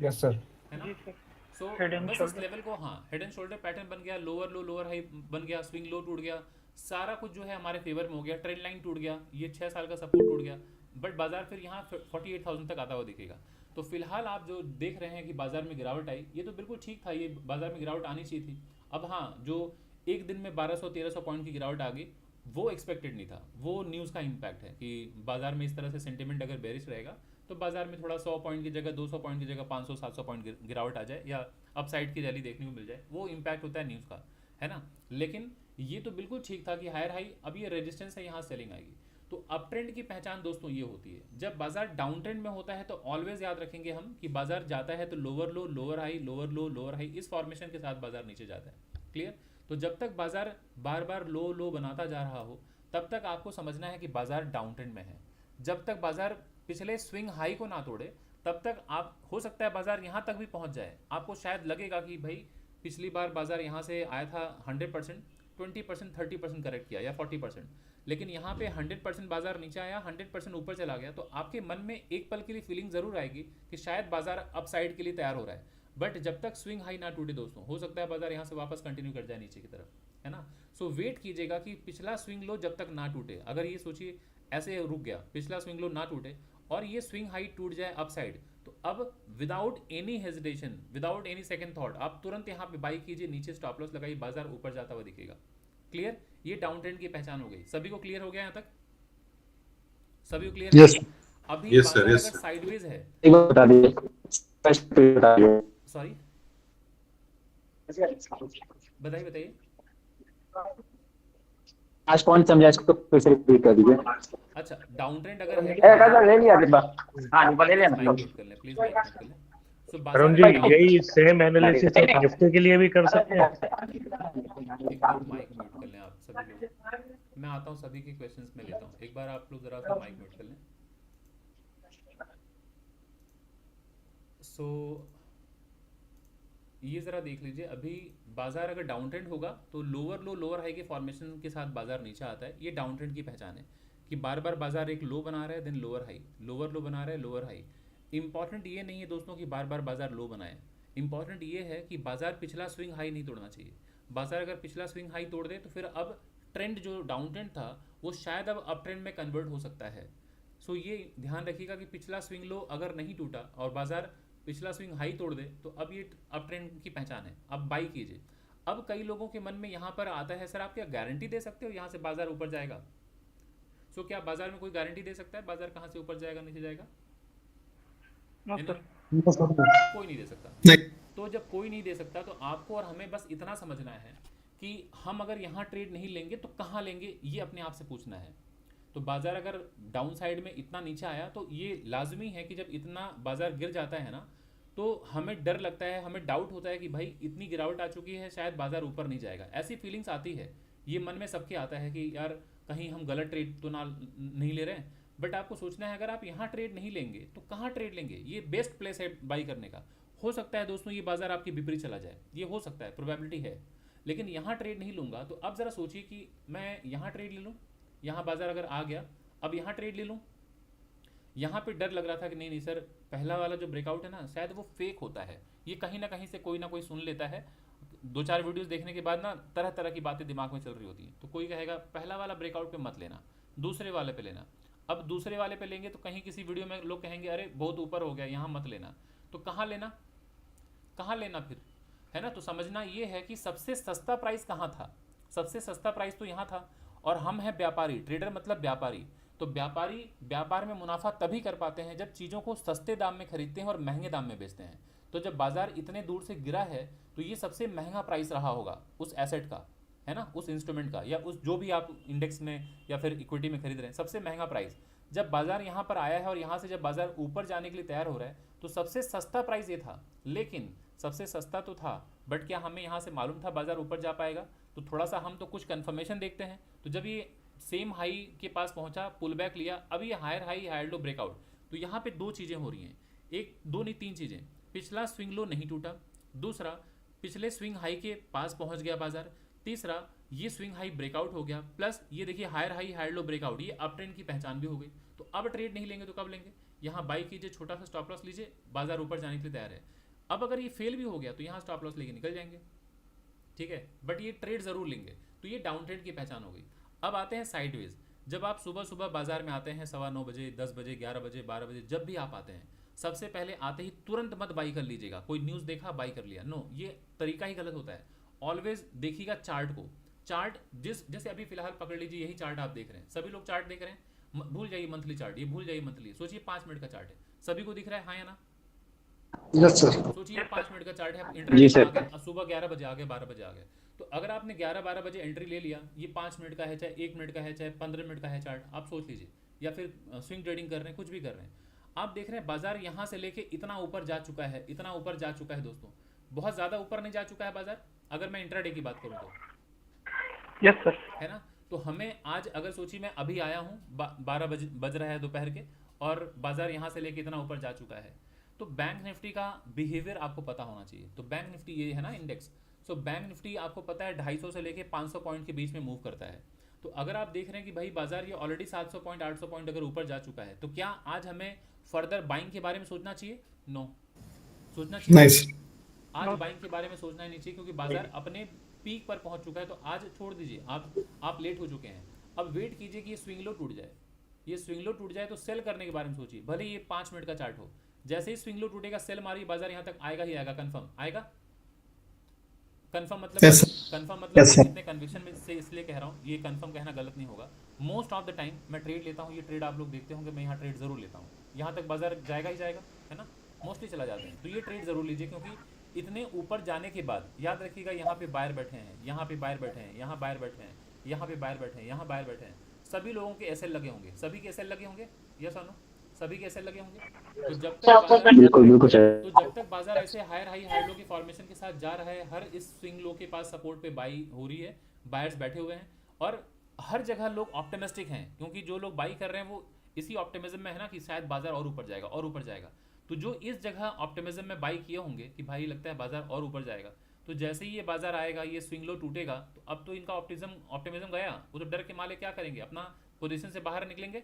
Yes, sir. है ना। जी सर। सो Head and बस इस shoulder. लेवल को, हाँ, हेड एंड शोल्डर पैटर्न बन गया, लोअर लो लोअर हाई बन गया, स्विंग लो टूट गया, सारा कुछ जो है हमारे फेवर में हो गया, ट्रेंड लाइन टूट गया, ये 6 साल का सपोर्ट टूट गया, बट बाजार फिर यहाँ 48,000 तक आता हुआ दिखेगा। तो फिलहाल आप जो देख रहे हैं कि बाजार में गिरावट आई, ये तो बिल्कुल ठीक था, ये बाजार में गिरावट आनी चाहिए थी। अब हाँ, जो एक दिन में 1200-1300 पॉइंट की गिरावट आ गई, वो एक्सपेक्टेड नहीं था, वो न्यूज़ का इम्पैक्ट है कि बाजार में इस तरह से सेंटिमेंट अगर बेरिश रहेगा तो बाजार में थोड़ा 100 पॉइंट की जगह 200 पॉइंट की जगह 500-700 पॉइंट गिरावट आ जाए या अपसाइड की रैली देखने को मिल जाए, वो इम्पैक्ट होता है न्यूज़ का, है ना। लेकिन ये तो बिल्कुल ठीक था कि हायर हाई, अब ये रेजिस्टेंस है, यहाँ सेलिंग आएगी। तो अप ट्रेंड की पहचान दोस्तों ये होती है, जब बाजार डाउन ट्रेंड में होता है तो ऑलवेज याद रखेंगे हम कि बाजार जाता है तो लोअर लो लोअर हाई, लोअर लो लोअर हाई, इस फॉर्मेशन के साथ बाजार नीचे जाता है। क्लियर। तो जब तक बाजार बार बार लो लो बनाता जा रहा हो, तब तक आपको समझना है कि बाजार डाउन ट्रेंड में है। जब तक बाजार पिछले स्विंग हाई को ना तोड़े, तब तक आप, हो सकता है बाजार यहाँ तक भी पहुँच जाए, आपको शायद लगेगा कि भाई पिछली बार बाजार यहाँ से आया था 100%, 20%, 30% करेक्ट किया या 40%, लेकिन यहाँ पे 100% बाजार नीचे आया, 100% ऊपर चला गया, तो आपके मन में एक पल के लिए फीलिंग जरूर आएगी कि शायद बाजार अप साइड के लिए तैयार हो रहा है। बट जब तक स्विंग हाई ना टूटे दोस्तों, हो सकता है बाजार यहाँ से वापस कंटिन्यू कर जाए नीचे की तरफ, है ना। सो वेट कीजिएगा कि पिछला स्विंग लो जब तक ना टूटे, अगर ये सोचिए ऐसे रुक गया, पिछला स्विंग लो ना टूटे और ये स्विंग हाई टूट जाए अप साइड, तो अब without any hesitation, without any second thought, आप तुरंत यहाँ पे बाई कीजिए, नीचे स्टॉप लॉस लगाइए, बाजार ऊपर जाता हुआ दिखेगा। क्लियर। ये डाउन ट्रेंड की पहचान हो गई। सभी को क्लियर हो गया यहाँ तक? सभी को क्लियर? Yes. अभी Yes, sir, बाजार yes, अगर sir. साइडवेज है, एक बार बता दीजिए, स्पष्ट बता दीजिए। सॉरी बताइए बताइए। आज कौन समझा इसको, फिर से रिपीट कर दीजिए। अच्छा, डाउन ट्रेंड अगर है, ले लिया डिब्बा। हाँ, डिब्बा ले लिया माइक ना। म्यूट कर लें प्लीज, माइक म्यूट कर लें। सो अरुण जी, यही सेम एनालिसिस आप निफ्टी के लिए भी कर सकते हैं। एक मिनट माइक म्यूट कर लें आप सभी लोग, मैं आता हूँ सभी के क्वेश्चंस में लेता हूँ, एक बार आप लोग जरा सा माइक म्यूट कर लें। सो ये ज़रा देख लीजिए, अभी बाजार अगर डाउन ट्रेंड होगा तो लोअर लो लोअर हाई के फॉर्मेशन के साथ बाजार नीचे आता है, ये डाउन ट्रेंड की पहचान है कि बार बार बाजार एक लो बना रहा है, then lower high, lower low बना रहा है, लोअर हाई। इंपॉर्टेंट ये नहीं है दोस्तों कि बार बार बाजार लो बनाए, इंपॉर्टेंट ये है कि बाजार पिछला स्विंग हाई नहीं तोड़ना चाहिए। बाजार अगर पिछला स्विंग हाई तोड़ दे तो फिर अब ट्रेंड जो डाउन ट्रेंड था वो शायद अब अप ट्रेंड में कन्वर्ट हो सकता है। सो ये ध्यान रखिएगा कि पिछला स्विंग लो अगर नहीं टूटा और बाजार पिछला स्विंग हाई तोड़ दे तो अब ये अप ट्रेंड की पहचान है, अब बाई कीजिए। अब कई लोगों के मन में यहाँ पर आता है, सर आप क्या गारंटी दे सकते हो यहाँ से बाजार ऊपर जाएगा? सो क्या बाजार में कोई गारंटी दे सकता है बाजार कहाँ से ऊपर जाएगा नीचे जाएगा? नो है सर। ना? कोई नहीं दे सकता। नहीं। तो जब कोई नहीं दे सकता तो आपको और हमें बस इतना समझना है कि हम अगर यहाँ ट्रेड नहीं लेंगे तो कहाँ लेंगे, ये अपने आप से पूछना है। तो बाजार अगर डाउन साइड में इतना नीचे आया तो ये लाजमी है कि जब इतना बाजार गिर जाता है ना तो हमें डर लगता है, हमें डाउट होता है कि भाई इतनी गिरावट आ चुकी है, शायद बाजार ऊपर नहीं जाएगा, ऐसी फीलिंग्स आती है। ये मन में सबके आता है कि यार कहीं हम गलत ट्रेड तो ना नहीं ले रहे हैं। बट आपको सोचना है अगर आप यहाँ ट्रेड नहीं लेंगे तो कहाँ ट्रेड लेंगे? ये बेस्ट प्लेस है बाई करने का। हो सकता है दोस्तों ये बाजार आपके विपरीत चला जाए, ये हो सकता है, प्रोबेबिलिटी है, लेकिन यहाँ ट्रेड नहीं लूँगा। तो अब ज़रा सोचिए कि मैं यहाँ ट्रेड ले लूँ, यहाँ बाजार अगर आ गया, अब यहाँ ट्रेड ले लूँ। यहाँ पे डर लग रहा था कि नहीं नहीं सर, पहला वाला जो ब्रेकआउट है ना शायद वो फेक होता है, ये कहीं ना कहीं से कोई ना कोई सुन लेता है। 2-4 वीडियोस देखने के बाद ना तरह तरह की बातें दिमाग में चल रही होती हैं, तो कोई कहेगा पहला वाला ब्रेकआउट पे मत लेना, दूसरे वाले पे लेना। अब दूसरे वाले पे लेंगे तो कहीं किसी वीडियो में लोग कहेंगे अरे बहुत ऊपर हो गया, यहाँ मत लेना। तो कहाँ लेना, कहाँ लेना फिर, है ना। तो समझना ये है कि सबसे सस्ता प्राइस कहाँ था, सबसे सस्ता प्राइस तो यहाँ था। और हम हैं व्यापारी, ट्रेडर मतलब व्यापारी। तो व्यापारी व्यापार में मुनाफा तभी कर पाते हैं जब चीज़ों को सस्ते दाम में खरीदते हैं और महंगे दाम में बेचते हैं। तो जब बाजार इतने दूर से गिरा है तो ये सबसे महंगा प्राइस रहा होगा उस एसेट का, है ना, उस इंस्ट्रूमेंट का, या उस जो भी आप इंडेक्स में या फिर इक्विटी में खरीद रहे हैं, सबसे महंगा प्राइस। जब बाजार यहाँ पर आया है और यहाँ से जब बाजार ऊपर जाने के लिए तैयार हो रहा है तो सबसे सस्ता प्राइस ये था। लेकिन सबसे सस्ता तो था, बट क्या हमें यहाँ से मालूम था बाजार ऊपर जा पाएगा? तो थोड़ा सा हम तो कुछ कन्फर्मेशन देखते हैं। तो जब ये सेम हाई के पास पहुंचा, पुल बैक लिया, अब ये higher high higher low breakout, तो यहाँ पे दो चीज़ें हो रही हैं, एक दो नहीं तीन चीज़ें। पिछला स्विंग लो नहीं टूटा, दूसरा पिछले स्विंग हाई के पास पहुंच गया बाजार, तीसरा ये स्विंग हाई ब्रेकआउट हो गया, प्लस ये देखिए higher high higher low breakout, ये अप ट्रेंड की पहचान भी हो गई। तो अब ट्रेड नहीं लेंगे तो कब लेंगे? यहाँ बाई कीजिए, छोटा सा स्टॉप लॉस लीजिए, बाजार ऊपर जाने के लिए तैयार है। अब अगर ये फेल भी हो गया तो यहाँ स्टॉप लॉस लेके निकल जाएंगे, ठीक है, बट ये ट्रेड जरूर लेंगे। तो ये डाउन ट्रेड की पहचान हो गई। अब आते हैं साइडवेज। जब आप सुबह सुबह बाजार में आते हैं 9:15 बजे, 10 बजे, 11 बजे, 12 बजे, जब भी आप आते हैं, सबसे पहले आते ही तुरंत मत बाई कर लीजिएगा। कोई न्यूज़ देखा बाई कर लिया, नो, ये तरीका ही गलत होता है। ऑलवेज देखिएगा चार्ट को। चार्ट जैसे अभी फिलहाल पकड़ लीजिए, यही चार्ट आप देख रहे हैं, सभी लोग चार्ट देख रहे हैं, भूल जाइए मंथली चार्ट, ये भूल जाइए मंथली, सोचिए 5 मिनट का चार्ट है, सभी को दिख रहा है, हाँ या ना? Yes sir. सोचिए 5 मिनट का चार्ट है, आप जी इंटरनेट सर। आ गए, सुबह 11 बजे आ गए, 12 बजे आ गए, तो अगर आपने 11-12 बजे एंट्री ले लिया, ये 5 मिनट का है, चाहे 1 मिनट का है, चाहे 15 मिनट का है चार्ट, आप सोच लीजिए, या फिर स्विंग ट्रेडिंग कर रहे हैं, कुछ भी कर रहे हैं, आप देख रहे हैं बाजार यहाँ से लेके इतना ऊपर जा चुका है, इतना ऊपर जा चुका है दोस्तों, बहुत ज़्यादा ऊपर नहीं जा चुका है बाजार, अगर मैं इंट्राडे की बात करूँ तो, यस सर। है ना? तो हमें आज अगर सोचिए मैं अभी आया हूँ, 12 बज रहा है दोपहर के, और बाजार यहाँ से लेके इतना ऊपर जा चुका है, तो बैंक निफ्टी का बिहेवियर आपको पता होना चाहिए। तो बैंक निफ्टी ये है ना इंडेक्स, सो बैंक निफ्टी आपको पता है 250 से लेके 500 पॉइंट के बीच में मूव करता है। तो अगर आप देख रहे हैं कि भाई बाजार ये ऑलरेडी 700 पॉइंट 800 पॉइंट अगर ऊपर जा चुका है, तो क्या आज हमें फर्दर बाइंग के बारे में सोचना चाहिए? नो, सोचना चाहिए नाइस। आज बाइंग के बारे में सोचना ही नहीं चाहिए, क्योंकि बाजार अपने पीक पर पहुंच चुका है। तो आज छोड़ दीजिए, आप लेट हो चुके हैं। अब वेट कीजिए कि ये स्विंग लो टूट जाए, ये स्विंग लो टूट जाए तो सेल करने के बारे में सोचिए, भले ये 5 मिनट का चार्ट हो। जैसे ही स्विंग लो टूटेगा, सेल मारिए, बाजार यहाँ तक आएगा ही आएगा, कंफर्म आएगा। कंफर्म मतलब Yes, sir. कंफर्म मतलब Yes, sir. इतने कन्विक्शन में से इसलिए कह रहा हूँ, ये कंफर्म कहना गलत नहीं होगा। मोस्ट ऑफ द टाइम मैं ट्रेड लेता हूँ, ये ट्रेड आप लोग देखते होंगे, मैं यहाँ ट्रेड जरूर लेता हूँ, यहाँ तक बाजार जाएगा ही जाएगा, है ना, मोस्टली चला जाते हैं। तो ये ट्रेड जरूर लीजिए, क्योंकि इतने ऊपर जाने के बाद याद रखिएगा, यहाँ पे बायर बैठे हैं, यहाँ पे बायर बैठे हैं, यहाँ बायर बैठे हैं, यहाँ पे बायर बैठे हैं, यहाँ बायर बैठे हैं, सभी लोगों के एसएल लगे होंगे, सभी के एसएल लगे होंगे, यस और नो, सभी के एसएल लगे होंगे। तो जब तक बिल्कुल बिल्कुल सर। तो जब तक बाजार ऐसे हायर हाई हायर लो की फॉर्मेशन के साथ जा रहा है, हर इस स्विंग लो के पास सपोर्ट पे बाई हो रही है, बायर्स बैठे हुए हैं, और हर जगह लोग ऑप्टिमिस्टिक हैं, क्योंकि जो लोग बाई कर रहे हैं वो इसी ऑप्टिमिज्म में है ना, कि शायद बाजार और ऊपर जाएगा और ऊपर जाएगा। तो जो इस जगह ऑप्टिमिज्म में बाई किए होंगे कि भाई लगता है बाजार और ऊपर जाएगा, तो जैसे ही ये बाजार आएगा, ये स्विंग लो टूटेगा, तो अब तो इनका ऑप्टिमिज्म गया, वो तो डर के माले क्या करेंगे, अपना पोजीशन से बाहर निकलेंगे।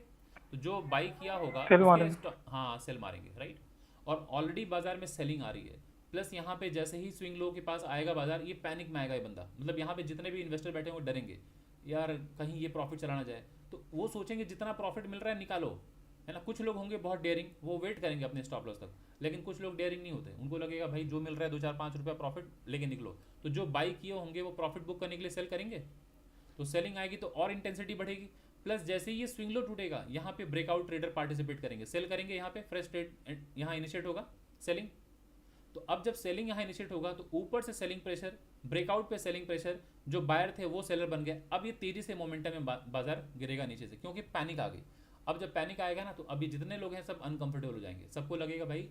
तो जो बाई किया होगा सेल उसके मारेंगे। हाँ सेल मारेंगे, राइट। और ऑलरेडी बाजार में सेलिंग आ रही है, प्लस यहाँ पे जैसे ही स्विंग लो के पास आएगा बाजार, ये पैनिक में आएगा ये बंदा, मतलब यहाँ पे जितने भी इन्वेस्टर बैठे हैं वो डरेंगे, यार कहीं ये प्रॉफिट चला ना जाए, तो वो सोचेंगे जितना प्रॉफिट मिल रहा है निकालो, है ना। कुछ लोग होंगे बहुत डेयरिंग, वो वेट करेंगे अपने स्टॉप लॉस तक, लेकिन कुछ लोग डेयरिंग नहीं होते, उनको लगेगा भाई जो मिल रहा है 2-4-5 रुपया प्रॉफिट लेके निकलो। तो जो बाई किए होंगे वो प्रॉफिट बुक करने के लिए सेल करेंगे, तो सेलिंग आएगी तो और इंटेंसिटी बढ़ेगी। प्लस जैसे ही ये स्विंग लो टूटेगा, यहाँ पे ब्रेकआउट ट्रेडर पार्टिसिपेट करेंगे, सेल करेंगे, यहाँ पे फ्रेश ट्रेड यहाँ इनिशिएट होगा सेलिंग। तो अब जब सेलिंग यहाँ इनिशिएट होगा तो ऊपर से सेलिंग प्रेशर, ब्रेकआउट पे सेलिंग प्रेशर, जो बायर थे वो सेलर बन गए। अब ये तेजी से मोमेंटम में बाजार गिरेगा नीचे से, क्योंकि पैनिक आ गई। अब जब पैनिक आएगा ना, तो अभी जितने लोग हैं सब अनकंफर्टेबल हो जाएंगे, सबको लगेगा भाई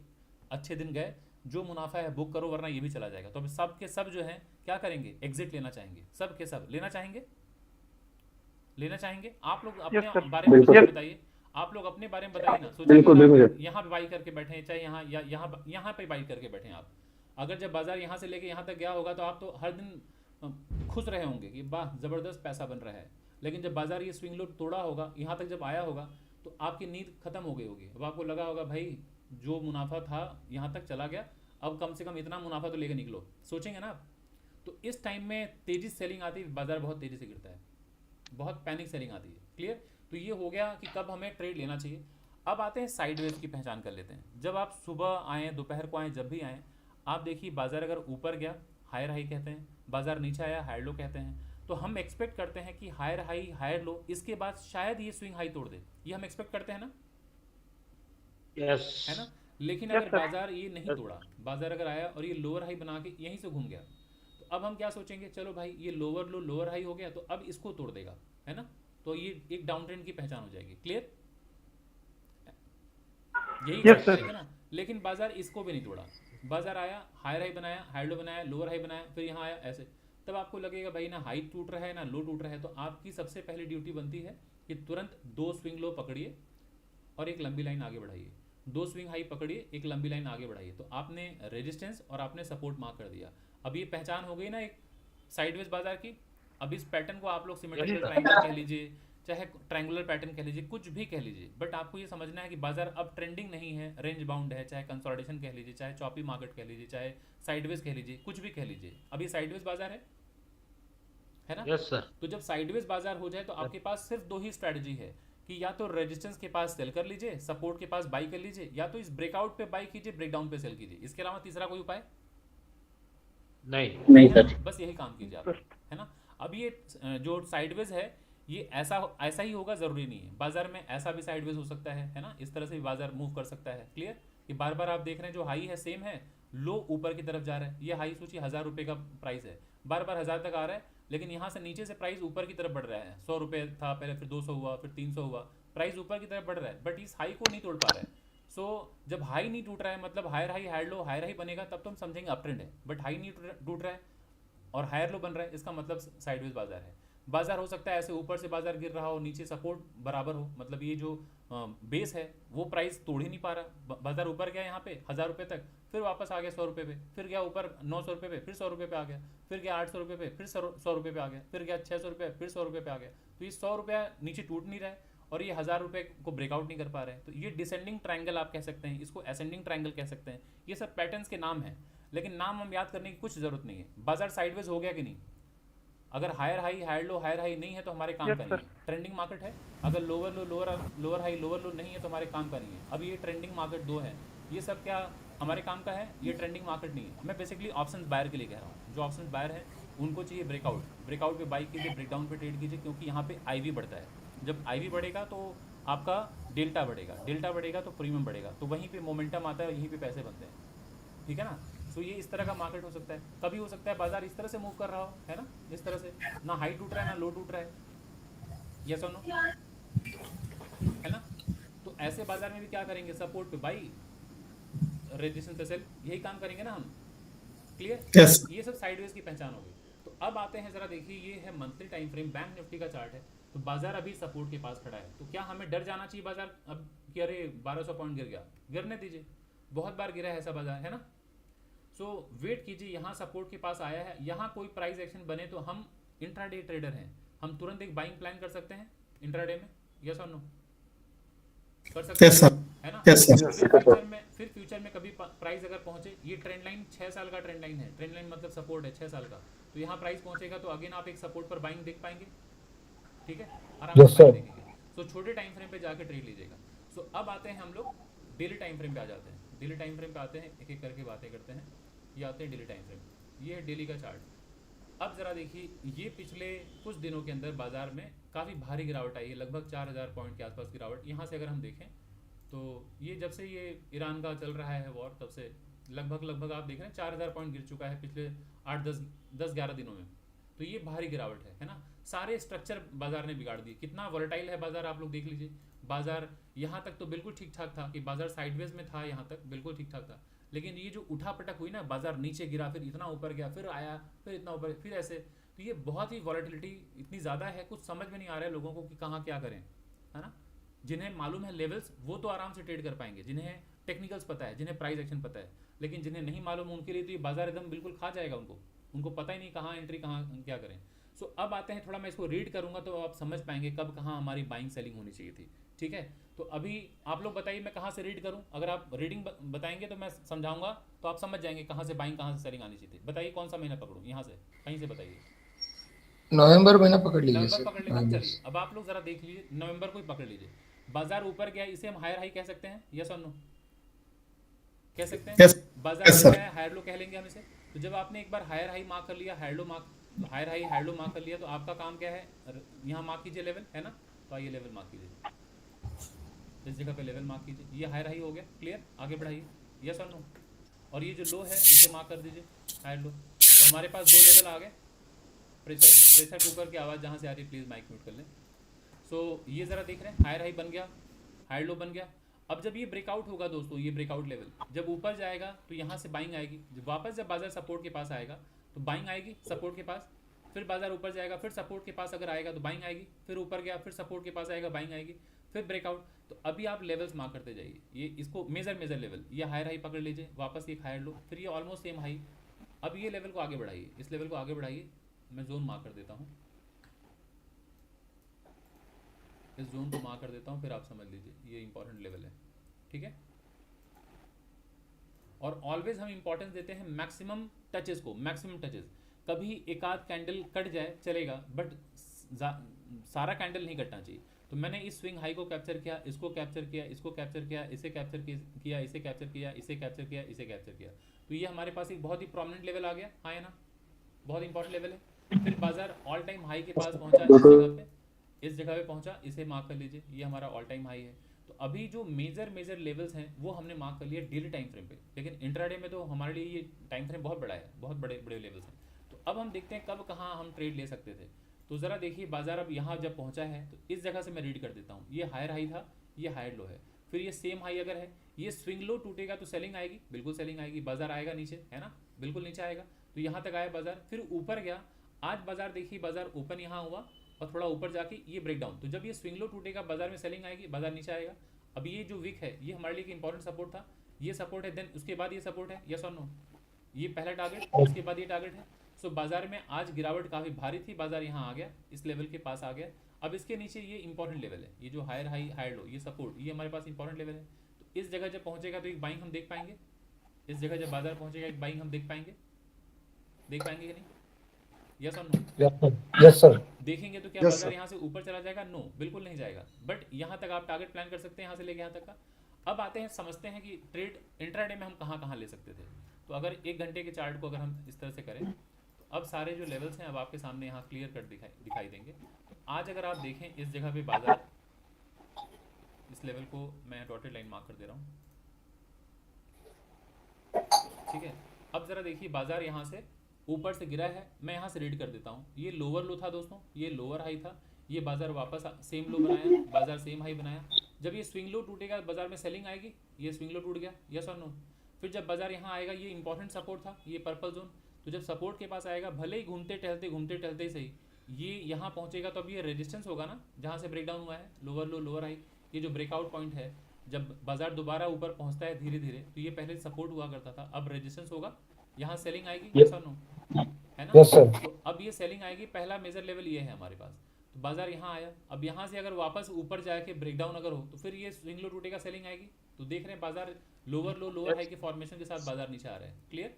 अच्छे दिन गए, जो मुनाफा है बुक करो वरना ये भी चला जाएगा। तो अब सब के सब जो है क्या करेंगे, एग्जिट लेना चाहेंगे, सब के सब लेना चाहेंगे। आप लोग अपने Yes, sir. बारे में बिल्कुल। बताइए, आप लोग अपने बारे में बताइए ना। बिल्कुल, बिल्कुल, सोचिए sir. यहाँ पे बाई करके बैठे हैं, चाहे यहाँ पे बाई करके बैठे हैं आप, अगर जब बाजार यहाँ से लेके यहाँ तक गया होगा तो आप तो हर दिन खुश रहे होंगे कि वाह ज़बरदस्त पैसा बन रहा है। लेकिन जब बाजार ये स्विंग लो तोड़ा होगा, यहाँ तक जब आया होगा, तो आपकी नींद खत्म हो गई होगी। अब आपको लगा होगा भाई जो मुनाफा था यहाँ तक चला गया, अब कम से कम इतना मुनाफा तो लेके निकलो, सोचेंगे ना आप। तो इस टाइम में तेजी सेलिंग आती है, बाजार बहुत तेजी से गिरता है, बहुत पैनिक सेलिंग आती है। क्लियर? तो ये हो गया कि कब हमें ट्रेड लेना चाहिए। अब आते हैं साइडवेज की पहचान कर लेते हैं। जब आप सुबह आएँ, दोपहर को आएँ, जब भी आएँ, आप देखिए बाजार अगर ऊपर गया हायर हाई कहते हैं, बाजार नीचे आया हायर लो कहते हैं। तो हम एक्सपेक्ट करते हैं कि हायर हाई हायर लो, इसके बाद शायद ये स्विंग हाई तोड़ दे, ये हम एक्सपेक्ट करते हैं ना, यस है ना। लेकिन Yes, अगर sir. बाजार ये नहीं तोड़ा, बाजार अगर आया और ये लोअर हाई बना के यहीं से घूम गया, तो अब हम क्या सोचेंगे, चलो भाई ये लोअर लो लोअर हाई हो गया, तो अब इसको तोड़ देगा, है ना। तो ये एक डाउन ट्रेंड की पहचान हो जाएगी। क्लियर? यही Yes, sir. करेगा ना। लेकिन बाजार इसको भी नहीं तोड़ा, बाजार आया हायर हाई बनाया, हायर लो बनाया, लोअर हाई बनाया, फिर यहाँ आया ऐसे, तब आपको लगेगा भाई ना हाई टूट रहा है ना लो टूट रहा है। तो आपकी सबसे पहले ड्यूटी बनती है कि तुरंत 2 स्विंग लो पकड़िए और एक लंबी लाइन आगे बढ़ाइए। दो स्विंग हाई पकड़िए, एक लंबी लाइन आगे बढ़ाइए, तो आपने रेजिस्टेंस और आपने सपोर्ट मार्क कर दिया। अब ये पहचान हो गई ना एक साइडवेज बाजार की। अब इस पैटर्न को आप लोग सिमेट्रिकल ट्रायंगल कह लीजिए, चाहे ट्रायंगुलर पैटर्न कह लीजिए, कुछ भी कह लीजिए, बट आपको ये समझना है कि बाजार अब ट्रेंडिंग नहीं है, रेंज बाउंड है, चाहे कंसोलिडेशन कह लीजिए, चाहे चॉपी मार्केट कह लीजिए, चाहे साइडवेज कह लीजिए, कुछ भी कह लीजिए। अब ये साइडवेज बाजार है ना? Yes sir. तो जब साइडवेज बाजार हो जाए तो आपके पास सिर्फ दो ही स्ट्रेटजी है कि या तो रेजिस्टेंस के पास सेल कर लीजिए, सपोर्ट के पास बाई कर लीजिए, या तो इस ब्रेकआउट पे बाई कीजिए, ब्रेकडाउन पे सेल कीजिए। इसके अलावा तीसरा कोई उपाय नहीं है ना? बस यही काम कीजिए आप, है ना? अब ये जो साइडवेज है ये ऐसा ही होगा, जरूरी नहीं है। बाजार में ऐसा भी साइडवेज हो सकता है ना? इस तरह से भी बाजार मूव कर सकता है। क्लियर? कि बार बार आप देख रहे हैं जो हाई है सेम है, लो ऊपर की तरफ जा रहा है। ये हाई सोचिए 1000 रुपये का प्राइस है, बार बार 1000 तक आ रहा है, लेकिन यहाँ से नीचे से प्राइस ऊपर की तरफ बढ़ रहा है। 100 रुपये था पहले, फिर 200 हुआ, फिर 300 हुआ, प्राइस ऊपर की तरफ बढ़ रहा है, बट इस हाई को नहीं तोड़ पा रहा है। सो जब हाई नहीं टूट रहा है, मतलब higher high higher low, higher high बनेगा तब तो हम समझेंगे अप ट्रेंड है, बट हाई नहीं टूट रहा है और हायर लो बन रहा है, इसका मतलब साइडवेज बाजार है। बाजार हो सकता है ऐसे ऊपर से बाजार गिर रहा हो, नीचे सपोर्ट बराबर हो, मतलब ये जो बेस है वो प्राइस तोड़ ही नहीं पा रहा। बाजार ऊपर गया यहाँ पे 1000 रुपये तक, फिर वापस आ गया 100 रुपये पे, फिर गया ऊपर 900 रुपये पे, फिर 100 रुपये पे आ गया, फिर गया 800 रुपये पे, फिर 100 रुपये पे आ गया, फिर गया 600 रुपये, फिर 100 रुपये पे आ गया। तो ये 100 रुपया नीचे टूट नहीं रहा है और ये 1000 रुपये को ब्रेकआउट नहीं कर पा रहे हैं। तो ये डिसेंडिंग ट्रायंगल आप कह सकते हैं, इसको असेंडिंग ट्रायंगल कह सकते हैं। ये सब पैटर्न्स के नाम हैं, लेकिन नाम हम याद करने की कुछ जरूरत नहीं है। बाजार साइडवेज हो गया कि नहीं? अगर higher high higher low higher high नहीं है तो हमारे काम का नहीं है। ट्रेंडिंग मार्केट है, अगर लोअर लो लोअर हाई लोअर लो नहीं है तो हमारे काम का नहीं है। अब ये ट्रेंडिंग मार्केट 2 है, ये सब क्या हमारे काम का है? ये ट्रेंडिंग मार्केट नहीं है। मैं बेसिकली ऑप्शंस बायर के लिए कह रहा हूँ। जो ऑप्शंस बायर है उनको चाहिए ब्रेकआउट पे बाई कीजिए, ब्रेकडाउन पे ट्रेड कीजिए, क्योंकि यहाँ पे आईवी बढ़ता है। जब आईवी बढ़ेगा तो आपका डेल्टा बढ़ेगा तो प्रीमियम बढ़ेगा, तो वहीं पे मोमेंटम आता है, यहीं पे पैसे बनते हैं। ठीक है ना? सो ये इस तरह का मार्केट हो सकता है। कभी हो सकता है बाजार इस तरह से मूव कर रहा हो, है ना, इस तरह से, ना हाई टूट रहा है ना लो टूट रहा है, यस और नो, है ना? तो ऐसे बाजार में भी क्या करेंगे? सपोर्ट पे बाई, रेजिस्टेंस पे सेल, यही काम करेंगे ना हम। क्लियर? Yes. ये सब साइडवेज की पहचान हो गई। तो अब आते हैं जरा देखिए, ये है monthly time frame, bank Nifty का चार्ट है। तो बाजार अभी सपोर्ट के पास खड़ा है, तो क्या हमें डर जाना चाहिए बाजार अब कि अरे 1200 पॉइंट गिर गया? गिरने दीजिए, बहुत बार गिरा है ऐसा बाजार, है ना? सो वेट कीजिए, यहाँ सपोर्ट के पास आया है, यहाँ कोई प्राइस एक्शन बने तो हम इंट्राडे ट्रेडर हैं, हम तुरंत एक बाइंग प्लान कर सकते हैं इंट्राडे में, यस और नो? कर सकते Yes, हैं, sir. है ना? Yes, sir. फिर फ्यूचर में कभी प्राइस अगर पहुंचे, ये ट्रेंड लाइन 6 साल का ट्रेंड लाइन है, ट्रेंड लाइन मतलब सपोर्ट है 6 साल का, तो यहाँ प्राइस पहुंचेगा तो अगेन आप एक सपोर्ट पर बाइंग देख पाएंगे। ठीक है, आराम Yes, से sir. बाइंग देखेंगे। सो छोटे टाइम फ्रेम पे जाके ट्रेड लीजिएगा। सो अब आते हैं हम लोग डेली टाइम फ्रेम पे आ जाते हैं। डेली टाइम फ्रेम पे आते हैं, एक एक करके बातें करते हैं। ये आते हैं डेली टाइम फ्रेम, ये है डेली का चार्ट। अब ज़रा देखिए, ये पिछले कुछ दिनों के अंदर बाजार में काफ़ी भारी गिरावट आई है, लगभग 4000 पॉइंट के आसपास गिरावट। यहाँ से अगर हम देखें तो ये जब से ये ईरान का चल रहा है वॉर, तब से लगभग आप देख रहे हैं 4000 पॉइंट गिर चुका है पिछले 8-10-11 दिनों में। तो ये भारी गिरावट है ना? सारे स्ट्रक्चर बाजार ने बिगाड़ दिए। कितना वॉलेटाइल है बाजार, आप लोग देख लीजिए। बाजार यहाँ तक तो बिल्कुल ठीक ठाक था कि बाजार साइडवेज में था, यहाँ तक बिल्कुल ठीक ठाक था, लेकिन ये जो उठा पटक हुई ना, बाजार नीचे गिरा, फिर इतना ऊपर गया, फिर आया, फिर इतना ऊपर, फिर ऐसे, तो ये बहुत ही वॉलेटिलिटी इतनी ज़्यादा है, कुछ समझ में नहीं आ रहा है लोगों को कि कहाँ क्या करें, है ना? जिन्हें मालूम है लेवल्स, वो तो आराम से ट्रेड कर पाएंगे, जिन्हें टेक्निकल्स पता है, जिन्हें प्राइस एक्शन पता है, लेकिन जिन्हें नहीं मालूम उनके लिए तो ये बाजार एकदम बिल्कुल खा जाएगा। उनको पता ही नहीं कहाँ एंट्री, कहाँ क्या करें। सो अब आते हैं, थोड़ा मैं इसको रीड करूंगा तो आप समझ पाएंगे कब कहाँ हमारी बाइंग सेलिंग होनी चाहिए थी। ठीक है, तो अभी आप लोग बताइए मैं कहाँ से रीड करूँ? अगर आप रीडिंग बताएंगे तो मैं समझाऊंगा, तो आप समझ जाएंगे कहाँ से बाइंग, कहाँ से सेलिंग आनी चाहिए थी। बताइए कौन सा महीना पकड़ूँ? यहाँ से कहीं से बताइए। नवंबर महीना पकड़ लीजिए नवंबर सर। पकड़ लीजिए। चलिए अब आप लोग जरा देख लीजिए, नवंबर को ही पकड़ लीजिए। बाजार ऊपर गया, इसे हम हायर हाई कह सकते हैं, यस और नो? कह सकते हैं। Yes. बाजार Yes, sir. गया है, हायर लो कह लेंगे हम इसे। तो जब आपने एक बार हायर हाई मार्क कर लिया, higher high higher low mark कर लिया, तो आपका काम क्या है? यहाँ मार्क कीजिए लेवल, है ना? तो आइए लेवल मार्क कीजिए, इस जगह पे लेवल मार्क कीजिए। ये हायर हाई हो गया, क्लियर? आगे बढ़ाइए, यस और नो? और ये जो लो है इसे मार्क कर दीजिए, हायर लो। तो हमारे पास 2 लेवल आ गए। प्रेशर कुकर की आवाज़ जहाँ से आ रही है प्लीज़ माइक म्यूट कर लें। सो ये ज़रा देख रहे हैं, हायर हाई बन गया, हायर लो बन गया। अब जब ये ब्रेकआउट होगा दोस्तों, ये ब्रेकआउट लेवल जब ऊपर जाएगा तो यहाँ से बाइंग आएगी। वापस जब बाजार सपोर्ट के पास आएगा तो बाइंग आएगी सपोर्ट के पास, फिर बाजार ऊपर जाएगा, फिर सपोर्ट के पास अगर आएगा तो बाइंग आएगी, फिर ऊपर गया, फिर सपोर्ट के पास आएगा, बाइंग आएगी। फिर ब्रेकआउट। तो अभी आप लेवल्स मार्क करते जाइए, ये इसको मेजर लेवल, ये हायर हाई पकड़ लीजिए, वापस एक हायर लो, फिर ये ऑलमोस्ट सेम हाई। अब ये लेवल को आगे बढ़ाइए, इस लेवल को आगे बढ़ाइए, मैं जोन मार्क कर देता हूँ, इस जोन को मार्क कर देता हूँ, फिर आप समझ लीजिए ये इंपॉर्टेंट लेवल है, ठीक है। और ऑलवेज हम इंपॉर्टेंस देते हैं मैक्सिमम टचेस को, मैक्सिमम टचेस। कभी एक आध कैंडल कट जाए चलेगा, बट सारा कैंडल नहीं कटना चाहिए। तो मैंने इस स्विंग हाई को कैप्चर किया, इसको कैप्चर किया, इसको कैप्चर किया, इसे कैप्चर किया, इसे कैप्चर किया, इसे कैप्चर किया, इसे कैप्चर किया, तो ये हमारे पास एक बहुत ही प्रोमिनेंट लेवल आ गया, हाँ है ना, बहुत इंपॉर्टेंट लेवल है। फिर बाजार ऑल टाइम हाई के पास पहुंचा, इस जगह पे पहुंचा, इसे मार्क कर लीजिए, ये हमारा ऑल टाइम हाई है। तो अभी जो मेजर लेवल्स हैं वो हमने मार्क कर लिया डेली टाइम फ्रेम पे, लेकिन इंट्राडे में तो हमारे लिए ये टाइम फ्रेम बहुत बड़ा है, बहुत बड़े लेवल्स हैं। तो अब हम देखते हैं कब कहाँ हम ट्रेड ले सकते थे। तो ज़रा देखिए बाजार अब यहाँ जब पहुँचा है तो इस जगह से मैं रीड कर देता हूँ, ये हायर हाई था, ये हायर लो है, फिर ये सेम हाई अगर है, ये स्विंग लो टूटेगा तो सेलिंग आएगी, बिल्कुल सेलिंग आएगी, बाजार आएगा नीचे, है ना, बिल्कुल नीचे आएगा। तो यहाँ तक आया बाजार, फिर ऊपर गया, आज बाजार देखिए बाजार ओपन यहाँ हुआ और थोड़ा ऊपर जाके ये ब्रेकडाउन, तो जब ये स्विंग लो टूटेगा बाजार में सेलिंग आएगी, बाजार नीचे आएगा। अब ये जो विक है ये हमारे लिए एक इंपॉर्टेंट सपोर्ट था, ये सपोर्ट है, देन उसके बाद ये सपोर्ट है, यस और नो, ये पहला टारगेट, उसके बाद ये टारगेट है। सो बाजार में आज गिरावट काफ़ी भारी थी, बाजार यहाँ आ गया, इस लेवल के पास आ गया। अब इसके नीचे ये इंपॉर्टेंट लेवल है, ये जो हायर हाई हायर लो, ये सपोर्ट, ये हमारे पास इंपॉर्टेंट लेवल है। तो इस जगह जब पहुँचेगा तो एक बाइंग हम देख पाएंगे, इस जगह जब बाजार पहुँचेगा एक बाइंग हम देख पाएंगे कि नहीं, यस और नो? Yes sir. देखेंगे तो क्या बाजार यहाँ से ऊपर चला जाएगा? नो, बिल्कुल नहीं जाएगा, बट यहाँ तक आप टारगेट प्लान कर सकते हैं, यहाँ से लेके यहाँ तक का। अब आते हैं, समझते हैं कि ट्रेड इंट्राडे में हम कहाँ ले सकते थे। तो अगर 1 घंटे के चार्ट को अगर हम इस तरह से करें तो अब सारे जो लेवल्स हैं अब आपके सामने यहाँ क्लियर कट दिखाई देंगे। तो आज अगर आप देखें इस जगह पे बाजार, इस लेवल को मैं डॉटेड लाइन मार्क कर दे रहा हूँ, ठीक है। अब ज़रा देखिए बाजार यहाँ से ऊपर से गिरा है, मैं यहाँ से रीड कर देता हूँ, ये लोअर लो था दोस्तों, ये लोअर हाई था, ये बाजार वापस सेम लो बनाया, बाजार सेम हाई बनाया। जब ये स्विंग लो टूटेगा बाजार में सेलिंग आएगी, ये स्विंग लो टूट गया, यस और नो। फिर जब बाजार यहाँ आएगा, ये इंपॉर्टेंट सपोर्ट था, ये पर्पल जोन, तो जब सपोर्ट के पास आएगा, भले ही घूमते टहलते ही सही, ये यहाँ पहुँचेगा तो अब ये रेजिस्टेंस होगा ना, जहाँ से ब्रेकडाउन हुआ है, लोअर लो लोअर हाई, ये जो ब्रेकआउट पॉइंट है, जब बाजार दोबारा ऊपर पहुँचता है धीरे धीरे, तो ये पहले सपोर्ट हुआ करता था, अब रेजिस्टेंस होगा, यहाँ सेलिंग आएगी, यस और नो, है ना। Yes sir. तो अब ये सेलिंग आएगी, पहला मेजर लेवल ये है हमारे पास। तो बाजार यहाँ आया, अब यहाँ से अगर वापस ऊपर जाके ब्रेकडाउन अगर हो तो फिर ये स्विंग लो टूटेगा, सेलिंग आएगी। तो देख रहे हैं बाजार लोअर लो लोअर हाई के फॉर्मेशन के साथ बाजार नीचे आ रहा है, क्लियर,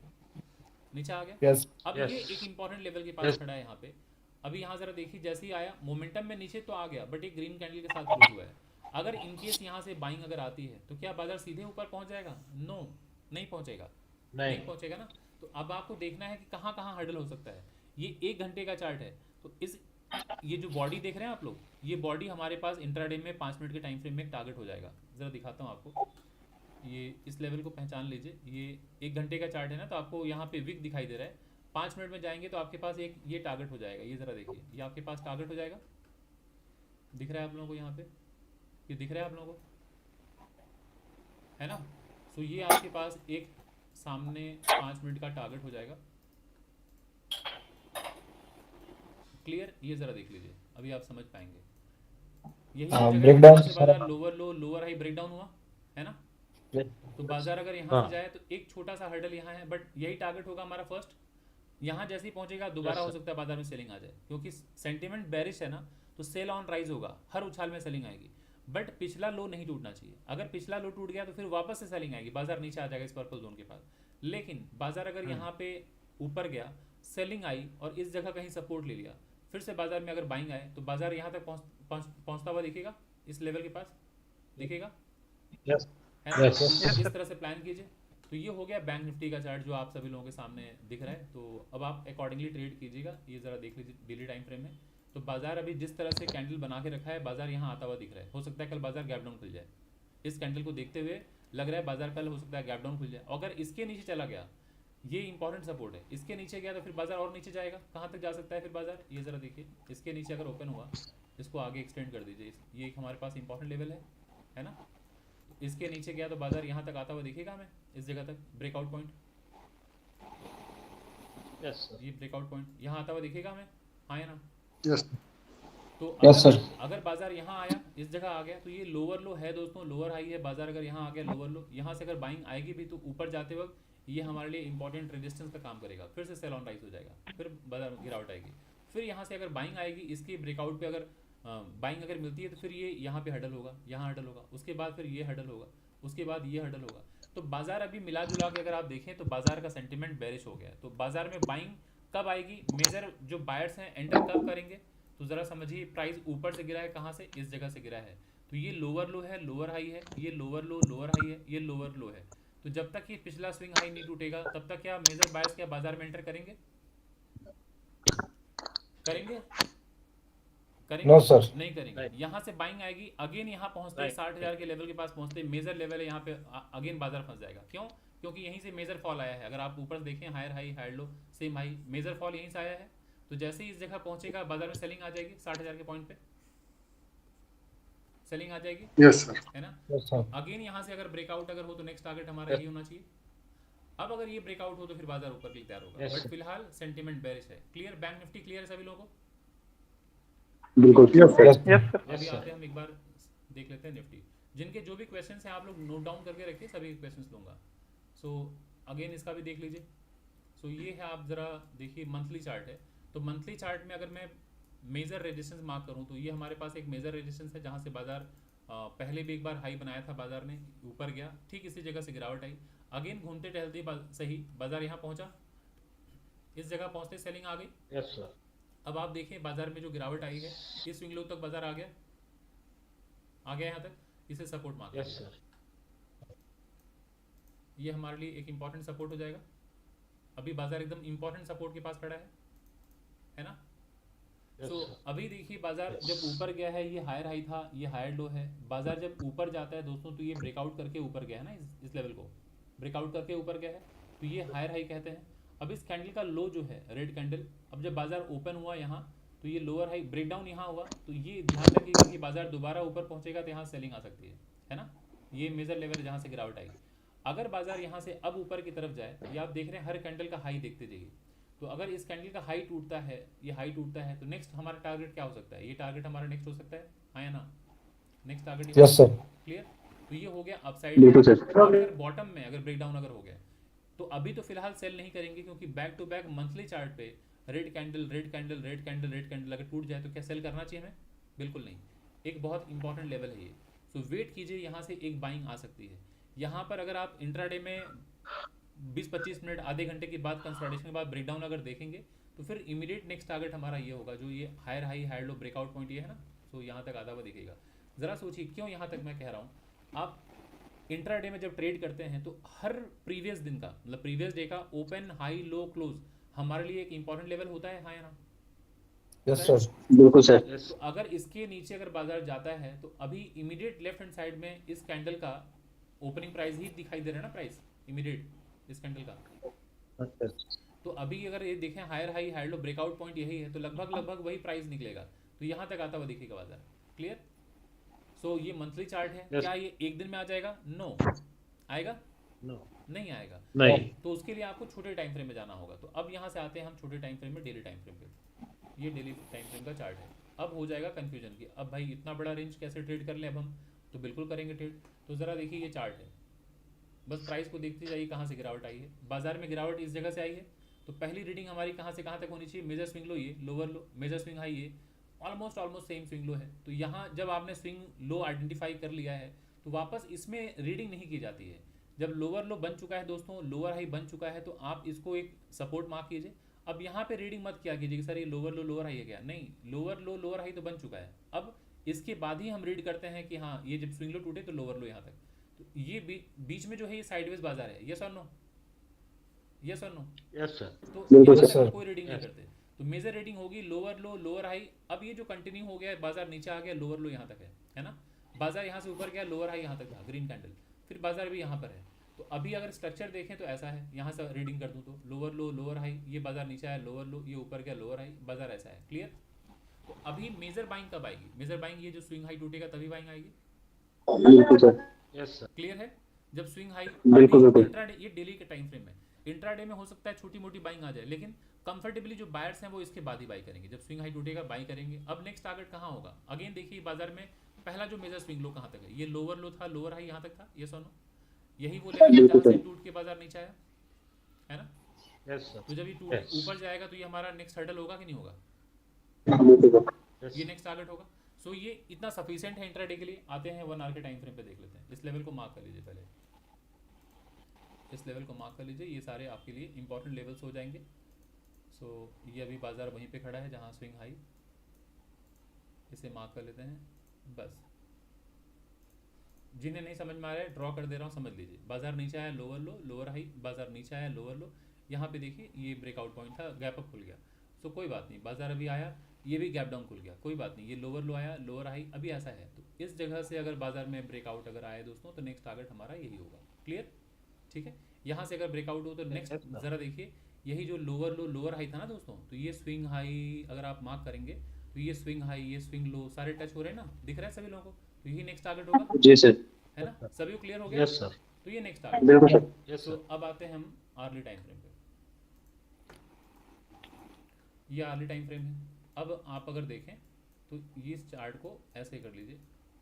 नीचे आ गया। यस। अब ये एक इंपॉर्टेंट लेवल के पास खड़ा है यहाँ पे। अभी यहाँ जरा देखिए, जैसे ही आया मोमेंटम में नीचे तो आ गया, बट एक ग्रीन कैंडल के साथ क्लोज हुआ है। अगर इनकेस यहाँ से बाइंग अगर आती है तो क्या बाजार सीधे ऊपर पहुँच जाएगा? नो, नहीं पहुँचेगा, नहीं पहुँचेगा ना। तो अब आपको देखना है कि कहाँ कहाँ हर्डल हो सकता है। ये 1 घंटे का चार्ट है, तो ये जो बॉडी देख रहे हैं आप लोग, ये बॉडी हमारे पास इंट्राडे में 5 मिनट के टाइम फ्रेम में टारगेट हो जाएगा। ज़रा दिखाता हूँ आपको, ये इस लेवल को पहचान लीजिए, ये 1 घंटे का चार्ट है ना, तो आपको यहाँ पे विक दिखाई दे रहा है। 5 मिनट में जाएंगे तो आपके पास एक ये टारगेट हो जाएगा, ये ज़रा देखिए, ये आपके पास टारगेट हो जाएगा, दिख रहा है आप लोगों को यहाँ पे, ये दिख रहा है आप लोगों को, है ना। तो ये आपके पास एक सामने 5 मिनट का टारगेट हो जाएगा, क्लियर। ये जरा देख लीजिए, अभी आप समझ पाएंगे। यही ब्रेकडाउन से बाजार लोअर लो लोअर हाई ब्रेकडाउन हुआ है ना। तो बाजार अगर यहाँ से जाए तो एक छोटा सा हर्डल यहाँ है, बट यही टारगेट होगा हमारा फर्स्ट। यहाँ जैसे ही पहुंचेगा दोबारा हो सकता है बाजार में सेलिंग आ जाए, क्योंकि सेंटिमेंट बेरिश है ना, तो सेल ऑन राइज होगा, हर उछाल में सेलिंग आएगी, बट पिछला लो नहीं टूटना चाहिए। अगर पिछला लो टूट गया तो फिर वापस से सेलिंग आएगी, बाजार नीचे आ जाएगा इस पर्पल जोन के पास। लेकिन बाजार अगर यहाँ पे ऊपर गया, सेलिंग आई और इस जगह कहीं सपोर्ट ले लिया, फिर से बाजार में अगर बाइंग आए तो बाजार यहाँ तक पहुँचता हुआ दिखेगा, इस लेवल के पास दिखेगा, है ना। इस तरह से प्लान कीजिए। तो ये हो गया बैंक निफ्टी का चार्ट जो आप सभी लोगों के सामने दिख रहा है। तो अब आप अकॉर्डिंगली ट्रेड कीजिएगा। ये ज़रा देख लीजिए डेली टाइम फ्रेम में, तो बाजार अभी जिस तरह से कैंडल बना के रखा है, बाजार यहाँ आता हुआ दिख रहा है। हो सकता है कल बाजार गैप डाउन खुल जाए, इस कैंडल को देखते हुए लग रहा है बाजार कल हो सकता है गैप डाउन खुल जाए। अगर इसके नीचे चला गया, ये इंपॉर्टेंट सपोर्ट है, इसके नीचे गया तो फिर बाजार और नीचे जाएगा। कहाँ तक जा सकता है फिर बाजार, ये ज़रा देखिए, इसके नीचे अगर ओपन हुआ, इसको आगे एक्सटेंड कर दीजिए, ये एक हमारे पास इंपॉर्टेंट लेवल है ना। इसके नीचे गया तो बाजार यहाँ तक आता हुआ दिखेगा हमें, इस जगह तक ब्रेकआउट पॉइंट, ये ब्रेकआउट पॉइंट यहाँ आता हुआ दिखेगा हमें, हाँ या ना। यस। तो तो Yes, अगर sir. अगर बाजार यहाँ आया, इस जगह आ गया, तो ये लोअर लो है दोस्तों, लोअर हाई है। बाजार अगर यहाँ आ गया लोअर लो, यहाँ से अगर बाइंग आएगी भी तो ऊपर जाते वक्त ये हमारे लिए इंपॉर्टेंट रेजिस्टेंस का काम करेगा, फिर से सेल ऑन राइज हो जाएगा, फिर बाजार में गिरावट आएगी। फिर यहाँ से अगर बाइंग आएगी, इसकी ब्रेकआउट पे अगर बाइंग अगर मिलती है तो फिर ये यहाँ पे हडल होगा, यहाँ हडल होगा, उसके बाद फिर ये हडल होगा, उसके बाद ये हडल होगा। तो बाजार अभी मिला जुला के अगर आप देखें तो बाजार का सेंटिमेंट बेरिश हो गया है। तो बाजार में बाइंग कब आएगी, मेजर जो बायर्स हैं एंटर कब करेंगे, तो ज़रा समझिए प्राइस ऊपर से गिरा है, कहाँ से, इस जगह से गिरा है। तो ये लोअर लो है, लोअर हाई है, ये लोअर लो, लोअर हाई है, ये लोअर लो है। तो जब तक ये पिछला स्विंग हाई नहीं टूटेगा तब तक क्या मेजर बायर्स क्या बाजार में एंटर करेंगे? करेंगे? करेंगे? No, sir. नहीं करेंगे। यहाँ से बाइंग आएगी, अगेन यहाँ पहुँचते 60,000 के लेवल के पास पहुँचते, मेजर लेवल है यहाँ पे, अगेन बाजार फंस जाएगा। क्यों? क्योंकि यहीं से मेजर फॉल आया है। अगर आप ऊपर देखें, higher high, higher low, same high, major fall यहीं से आया है। तो जैसे ही इस जगह पहुंचेगा बाजार में सेलिंग आ जाएगी, 60,000 के पॉइंट पे सेलिंग आ जाएगी। यस सर, है ना? Yes, sir. अगेन यहाँ से अगर ब्रेकआउट अगर हो तो नेक्स्ट टारगेट हमारा यही होना चाहिए। अब अगर ये ब्रेकआउट हो तो फिर बाजार ऊपर के लिए तैयार होगा। बट फिलहाल सेंटिमेंट बेरिश है। क्लियर? बैंक निफ्टी क्लियर है सभी लोगों को? बिल्कुल Yes, sir. Yes sir. अभी आते हैं हम एक बार देख लेते हैं निफ्टी। जिनके जो भी क्वेश्चंस हैं आप लोग नोट डाउन करके रखिए, सभी क्वेश्चंस लूंगा। सो अगेन इसका भी देख लीजिए। सो ये है, आप ज़रा देखिए मंथली चार्ट है। तो मंथली चार्ट में अगर मैं मेजर रेजिस्टेंस मार्क करूं तो ये हमारे पास एक मेजर रेजिस्टेंस है, जहां से बाजार पहले भी एक बार हाई बनाया था, बाजार ने ऊपर गया, ठीक इसी जगह से गिरावट आई, अगेन घूमते टहलते सही बाजार यहाँ पहुंचा, इस जगह पहुंचते सेलिंग आ गई। Yes sir. अब आप देखें बाजार में जो गिरावट आई है, इस स्विंग लो तक बाजार आ गया यहाँ तक, इसे सपोर्ट मार्क। Yes sir. ये हमारे लिए एक इंपॉर्टेंट सपोर्ट हो जाएगा। अभी बाजार एकदम इंपॉर्टेंट सपोर्ट के पास खड़ा है ना? तो अभी देखिए बाजार जब ऊपर गया है, ये हायर हाई था, ये हायर लो है। बाजार जब ऊपर जाता है दोस्तों तो ये ब्रेकआउट करके ऊपर गया है ना, इस लेवल को ब्रेकआउट करके ऊपर गया है, तो ये हायर हाई कहते हैं। अब इस कैंडल का लो जो है रेड कैंडल, अब जब बाजार ओपन हुआ यहाँ तो ये लोअर हाई ब्रेकडाउन यहाँ हुआ, तो ये ध्यान रखिएगा कि बाजार दोबारा ऊपर पहुंचेगा तो यहाँ सेलिंग आ सकती है ना? ये मेजर लेवल है जहाँ से गिरावट आई। अगर बाजार यहाँ से अब ऊपर की तरफ जाए, ये आप देख रहे हैं हर कैंडल का हाई देखते जाइए, तो अगर इस कैंडल का हाई टूटता है, ये हाई टूटता है, तो नेक्स्ट हमारा टारगेट क्या हो सकता है? ये टारगेट हमारा नेक्स्ट हो सकता है, हाँ या ना? Next target Yes, sir. Clear? तो ये हो गया अपसाइड। बिल्कुल सर। अगर बॉटम में अगर ब्रेकडाउन अगर हो गया तो अभी तो फिलहाल सेल नहीं करेंगे, क्योंकि back to back monthly chart पे red candle red candle red candle red candle अगर टूट जाए तो क्या सेल करना चाहिए हमें? बिल्कुल नहीं। एक बहुत इंपॉर्टेंट लेवल है ये, सो वेट कीजिए, यहाँ से एक बाइंग आ सकती है। यहाँ पर अगर आप इंट्राडे में 20-25 मिनट आधे घंटे के बाद कंसोलिडेशन के बाद ब्रेकडाउन अगर देखेंगे तो फिर इमीडिएट नेक्स्ट टारगेट हमारा ये होगा, जो ये higher high higher low breakout point ये है ना, तो यहाँ तक आधा हुआ दिखेगा। ज़रा सोचिए क्यों यहाँ तक मैं कह रहा हूँ। आप इंट्राडे में जब ट्रेड करते हैं तो हर प्रीवियस दिन का मतलब प्रीवियस डे का ओपन हाई लो क्लोज हमारे लिए एक इंपॉर्टेंट लेवल होता है, हाँ या ना? Yes, sir. बिल्कुल सर। तो अगर इसके नीचे अगर बाजार जाता है तो अभी इमीडिएट लेफ्ट हैंड साइड में इस कैंडल का ओपनिंग प्राइस ही दिखाई दे रहा है ना, प्राइस इमीडिएट इस कैंडल का। तो अभी अगर ये देखें higher high higher low breakout point यही है, तो लगभग वही प्राइस निकलेगा, तो यहाँ तक आता हुआ दिखेगा बाजार। क्लियर? सो ये मंथली चार्ट है। Yes. क्या ये एक दिन में आ जाएगा? नो। आएगा? नो नहीं आएगा। नहीं। तो उसके लिए आपको छोटे टाइम फ्रेम में जाना होगा। तो अब यहाँ से आते हैं हम छोटे टाइम फ्रेम में, डेली टाइम फ्रेम पे। ये डेली टाइम फ्रेम का चार्ट है। अब हो जाएगा कंफ्यूजन की अब भाई इतना बड़ा रेंज कैसे ट्रेड कर लें अब हम? तो बिल्कुल करेंगे ट्रेड। तो ज़रा देखिए ये चार्ट है, बस प्राइस को देखते जाइए कहाँ से गिरावट आई है। बाजार में गिरावट इस जगह से आई है, तो पहली रीडिंग हमारी कहाँ से कहाँ तक होनी चाहिए? मेजर स्विंग लो ये, lower low, major swing high ये, ऑलमोस्ट सेम स्विंग लो है। तो यहाँ जब आपने स्विंग लो आइडेंटिफाई कर लिया है तो वापस इसमें रीडिंग नहीं की जाती है। जब लोअर लो बन चुका है दोस्तों, लोअर हाई बन चुका है, तो आप इसको एक सपोर्ट मार्क कीजिए। अब यहाँ पे रीडिंग मत किया कीजिए कि सर ये लोअर लो लोअर हाई है क्या, नहीं, लोअर लो लोअर हाई तो बन चुका है। अब इसके बाद ही हम रीड करते हैं कि हाँ ये जब स्विंग लो टूटे तो लोअर लो यहाँ तक, तो ये बीच में जो है ये साइडवेज बाजार है। यस और नो? यस और नो? Yes sir. तो बिल्कुल यहाँ तक सर। हम कोई रीडिंग नहीं करते। तो मेजर रीडिंग होगी लोअर लो लोअर हाई। अब ये जो कंटिन्यू हो गया है, बाजार नीचे आ गया, लोअर लो यहाँ तक है ना? बाजार यहाँ से ऊपर गया, लोअर हाई यहाँ तक था, ग्रीन कैंडल, फिर बाजार भी यहाँ पर है। तो अभी अगर स्ट्रक्चर देखें तो ऐसा है, यहाँ से रीडिंग कर दूँ तो लोअर लो लोअर हाई, ये बाजार नीचे आया लोअर लो, ये ऊपर गया लोअर हाई, बाजार ऐसा है। क्लियर? तो अभी मेजर बाइंग कब आएगी? मेजर बाइंग ये जो स्विंग हाई टूटेगा तभी बाइंग आएगी। बिल्कुल सर। Yes sir. क्लियर है? जब स्विंग हाई बिल्कुल, बिल्कुल। इंट्राडे, ये डेली के टाइम फ्रेम में इंट्राडे में हो सकता है छोटी मोटी बाइंग आ जाए, लेकिन कंफर्टेबली जो बायर्स हैं वो इसके बाद ही बाई करेंगे, जब स्विंग हाई टूटेगा बाई करेंगे। अब नेक्स्ट टारगेट कहाँ होगा, अगेन देखिए बाजार में पहला जो मेजर स्विंग लो कहाँ तक है, ये लोअर लो था, लोअर हाई यहाँ तक था, ये सोनो यही वो लेवल है जहाँ से टूट के बाजार नीचे आया है ना। यस सर, तो जब ये टूट Yes. ऊपर जाएगा तो ये हमारा नेक्स्ट हर्डल होगा कि नहीं होगा, यस ये नेक्स्ट टारगेट होगा। सो ये इतना सफिशिएंट है इंट्राडे के लिए। आते हैं 1 आवर के टाइम फ्रेम पे देख लेते हैं। इस लेवल को मार्क कर लीजिए, पहले इस लेवल को मार्क कर लीजिए, ये सारे आपके लिए इंपॉर्टेंट लेवल्स हो जाएंगे। सो ये अभी बाजार वहीं पे खड़ा है जहाँ स्विंग हाई, इसे मार्क कर लेते हैं। बस जिन्हें नहीं समझ में आ रहा है ड्रॉ कर दे रहा हूँ, समझ लीजिए। बाजार नीचे आया लोअर लो, लोअर हाई, बाजार नीचे आया लोअर लो, यहाँ पे देखिए ये ब्रेकआउट पॉइंट था, गैप अप खुल गया। सो कोई बात नहीं, बाजार अभी आया, ये भी गैप डाउन खुल गया, कोई बात नहीं, ये लोअर लो आया, लोअर हाई अभी ऐसा है। तो इस जगह से अगर बाजार में ब्रेकआउट अगर आए दोस्तों तो नेक्स्ट टारगेट हमारा यही होगा। क्लियर, ठीक है। यहाँ से अगर ब्रेकआउट हो तो नेक्स्ट Yes, sir. ज़रा देखिए, यही जो लोअर लो लोअर हाई था ना दोस्तों, तो ये स्विंग हाई अगर आप मार्क करेंगे तो ये स्विंग हाई ये स्विंग लो सारे टच हो रहे हैं ना, दिख रहा है सभी लोगों को, तो यही नेक्स्ट टारगेट होगा, जी सर, है ना। सभी को क्लियर हो गया। यस सर, तो ये नेक्स्ट टारगेट। बिल्कुल सर। यस तो सर, अब आते हैं हम आर्ली टाइम फ्रेम पे। ये आर्ली टाइम फ्रेम है। अब आप अगर देखें तो ये इस चार्ट को ऐसे कर लीजिए।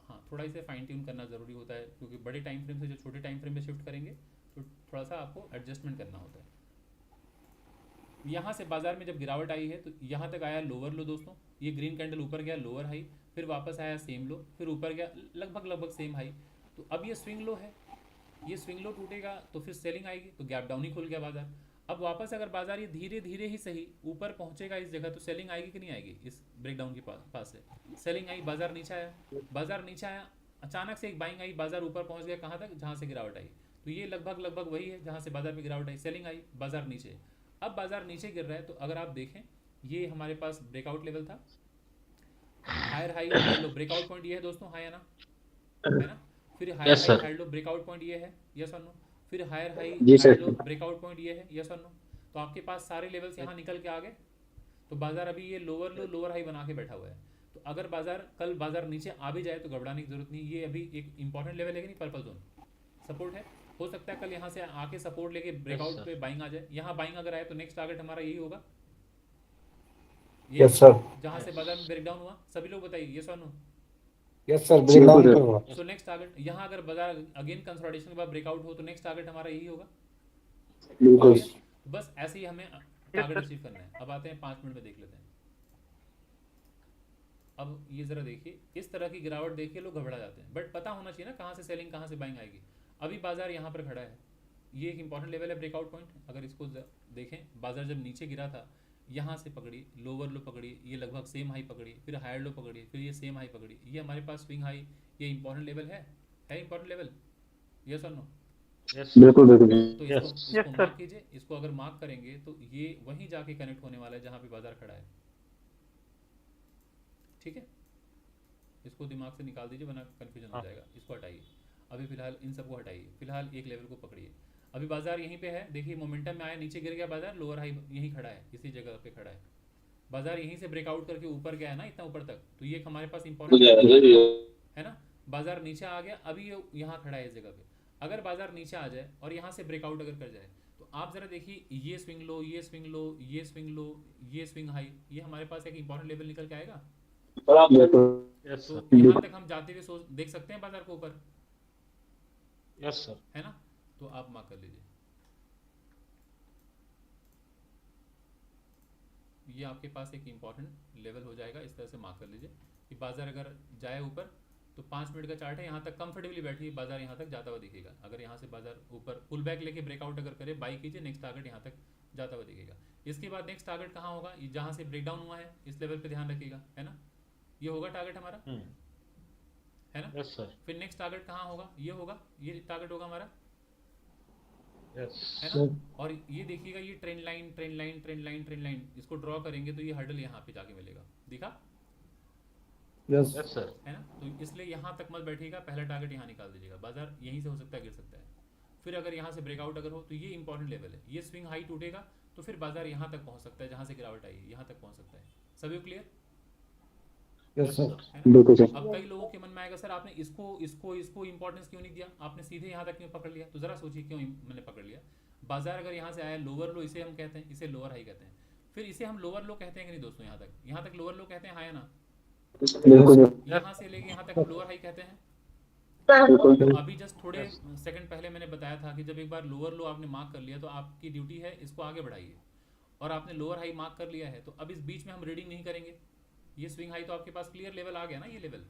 हाँ, थोड़ा इसे फाइन ट्यून करना ज़रूरी होता है, क्योंकि बड़े टाइम फ्रेम से जो छोटे टाइम फ्रेम में शिफ्ट करेंगे तो थोड़ा सा आपको एडजस्टमेंट करना होता है। यहाँ से बाजार में जब गिरावट आई है तो यहाँ तक आया लोअर लो दोस्तों, ये ग्रीन कैंडल ऊपर गया लोअर हाई, फिर वापस आया सेम लो, फिर ऊपर गया लगभग सेम हाई। तो अब ये स्विंग लो है, ये स्विंग लो टूटेगा तो फिर सेलिंग आएगी, तो गैप डाउन ही खुल गया बाजार। अब वापस अगर बाजार ये धीरे धीरे ही सही ऊपर पहुंचेगा इस जगह, तो सेलिंग आएगी कि नहीं आएगी, इस ब्रेकडाउन के पास से सेलिंग आई, बाजार नीचे आया, बाजार नीचे आया, अचानक से एक बाइंग आई, बाजार ऊपर पहुंच गया कहाँ तक, जहाँ से गिरावट आई। तो ये लगभग वही है जहाँ से बाजार में गिरावट आई, सेलिंग आई, बाजार नीचे। अब बाजार नीचे गिर रहा है तो अगर आप देखें ये हमारे पास ब्रेकआउट लेवल था, higher high low, breakout point ये है दोस्तों, हाई है ना, है ना। फिर higher Yes, high sir. High low, breakout point ये है, यस और नो। फिर हायर हाई जी, sir. लो, ब्रेकआउट पॉइंट ये है, यस और नो। तो आपके पास सारे लेवल्स यहाँ निकल के आ गए। तो बाजार अभी ये लोअर लो लोअर हाई बना के बैठा हुआ है। तो अगर बाजार कल बाजार नीचे आ भी जाए तो घबराने की जरूरत नहीं, ये अभी एक इंपॉर्टेंट लेवल है कि नहीं, पर्पल जोन सपोर्ट है। हो सकता है कल यहाँ से आके सपोर्ट लेके ब्रेकआउट sir. पे बाइंग आ जाए। यहाँ बाइंग अगर आए तो नेक्स्ट टारगेट हमारा यही होगा, यस सर, जहाँ से बाजार में ब्रेकडाउन हुआ। सभी लोग बताइए यस और no. Yes sir, breakdown sir. पे होगा। सो नेक्स्ट टारगेट यहाँ अगर बाजार अगेन कंसोलिडेशन के बाद ब्रेकआउट हो तो नेक्स्ट टारगेट हमारा यही होगा। बिल्कुल तो बस ऐसे ही हमें टारगेट अचीव करना है। अब आते हैं 5 मिनट में देख लेते हैं। अब ये जरा देखिए, इस तरह की गिरावट देखिए लोग घबरा जाते हैं, बट पता होना चाहिए ना कहाँ से सेलिंग कहाँ से बाइंग आएगी। अभी बाजार यहाँ पर खड़ा है, ये एक इंपॉर्टेंट लेवल है ब्रेकआउट पॉइंट। अगर इसको देखें, बाजार जब नीचे गिरा था यहाँ से पकड़ी, लोअर लो पकड़ी, ये लगभग सेम हाई पकड़ी, फिर हायर लो पकड़ी, फिर ये सेम हाई पकड़ी, ये हमारे पास स्विंग हाई, ये इंपॉर्टेंट लेवल है इंपॉर्टेंट लेवल, यस और नो। यस बिल्कुल बिल्कुल तो Yes. इसको Yes, sir. मार्क कीजिए। इसको अगर मार्क करेंगे तो ये वहीं जाके कनेक्ट होने वाला है जहाँ पे बाजार खड़ा है, ठीक है। इसको दिमाग से निकाल दीजिए वरना कन्फ्यूजन हो हाँ. जाएगा। इसको हटाइए, अभी फिलहाल इन सबको हटाइए, फिलहाल एक लेवल को पकड़िए। अभी बाजार यहीं पे है, देखिए मोमेंटम में आया, नीचे गिर गया बाजार, लोअर हाई यहीं खड़ा है, इसी जगह पे खड़ा है। बाजार यहीं से ब्रेकआउट करके ऊपर गया है ना इतना ऊपर तक, तो ये हमारे पास इंपॉर्टेंट है ना। बाजार नीचे आ गया, अभी ये यहाँ खड़ा है इस जगह पे। अगर बाजार नीचे आ जाए और यहाँ से ब्रेकआउट अगर कर जाए तो आप जरा देखिए, ये स्विंग लो, ये स्विंग लो, ये स्विंग लो, ये स्विंग हाई, ये हमारे पास एक इंपॉर्टेंट लेवल निकल के आएगा। यस तो सर, यहाँ तक हम जाते हुए सोच देख सकते हैं बाजार को ऊपर, यस सर, है ना। तो आप मार्क कर लीजिए, ये आपके पास एक इंपॉर्टेंट लेवल हो जाएगा। इस तरह से मार्क कर लीजिए कि बाजार अगर जाए ऊपर तो 5 मिनट का चार्ट है, यहाँ तक कंफर्टेबली बैठिए, बाजार यहाँ तक जाता हुआ दिखेगा। अगर यहाँ से बाजार ऊपर पुल बैक लेके ब्रेकआउट अगर करे, बाई कीजिए, नेक्स्ट टारगेट यहाँ तक जाता हुआ दिखेगा। इसके बाद नेक्स्ट टारगेट कहाँ होगा, जहाँ से ब्रेकडाउन हुआ है इस लेवल पे ध्यान रखिएगा, है ना। ये होगा टारगेट हमारा, है ना। यस सर, फिर नेक्स्ट टारगेट कहाँ होगा, ये होगा, ये टारगेट होगा हमारा, यस है ना। और ये देखिएगा, ये trend line trend line trend line trend line, इसको ड्रॉ करेंगे तो ये हर्डल यहाँ पे जाके मिलेगा, दिखा, यस यस सर, है ना। तो इसलिए यहाँ तक मत बैठिएगा, पहला टारगेट यहाँ निकाल दीजिएगा। बाजार यहीं से हो सकता है गिर सकता है, फिर अगर यहाँ से ब्रेकआउट अगर हो तो ये इंपॉर्टेंट लेवल है, ये स्विंग हाई टूटेगा तो फिर बाजार यहाँ तक पहुँच सकता है, जहाँ से गिरावट आई यहाँ तक पहुँच सकता है। सभी क्लियर, यस सर, है ना। बिल्कुल सर। अब कई लोगों के मन में आएगा, सर आपने इसको इसको इसको इंपॉर्टेंस क्यों नहीं दिया, आपने सीधे यहाँ तक क्यों पकड़ लिया। तो ज़रा सोचिए क्यों मैंने पकड़ लिया। बाजार अगर यहाँ से आया लोअर लो, इसे हम कहते हैं, इसे लोअर हाई कहते हैं। फिर इसे हम लोअर लो कहते हैं कि नहीं दोस्तों? यहाँ तक लोअर लो कहते हैं, हाँ या ना? बिल्कुल सर, यहाँ से लेके यहाँ तक हम लोअर हाई कहते हैं। बिल्कुल तो सर, अभी जस्ट थोड़े सेकंड पहले मैंने बताया था कि जब एक बार लोअर लो आपने मार्क कर लिया तो आपकी ड्यूटी है इसको आगे बढ़ाइए, और आपने लोअर हाई मार्क कर लिया है तो अब इस बीच में हम रीडिंग नहीं करेंगे। ये स्विंग हाई तो आपके पास क्लियर लेवल आ गया ना, ये लेवल।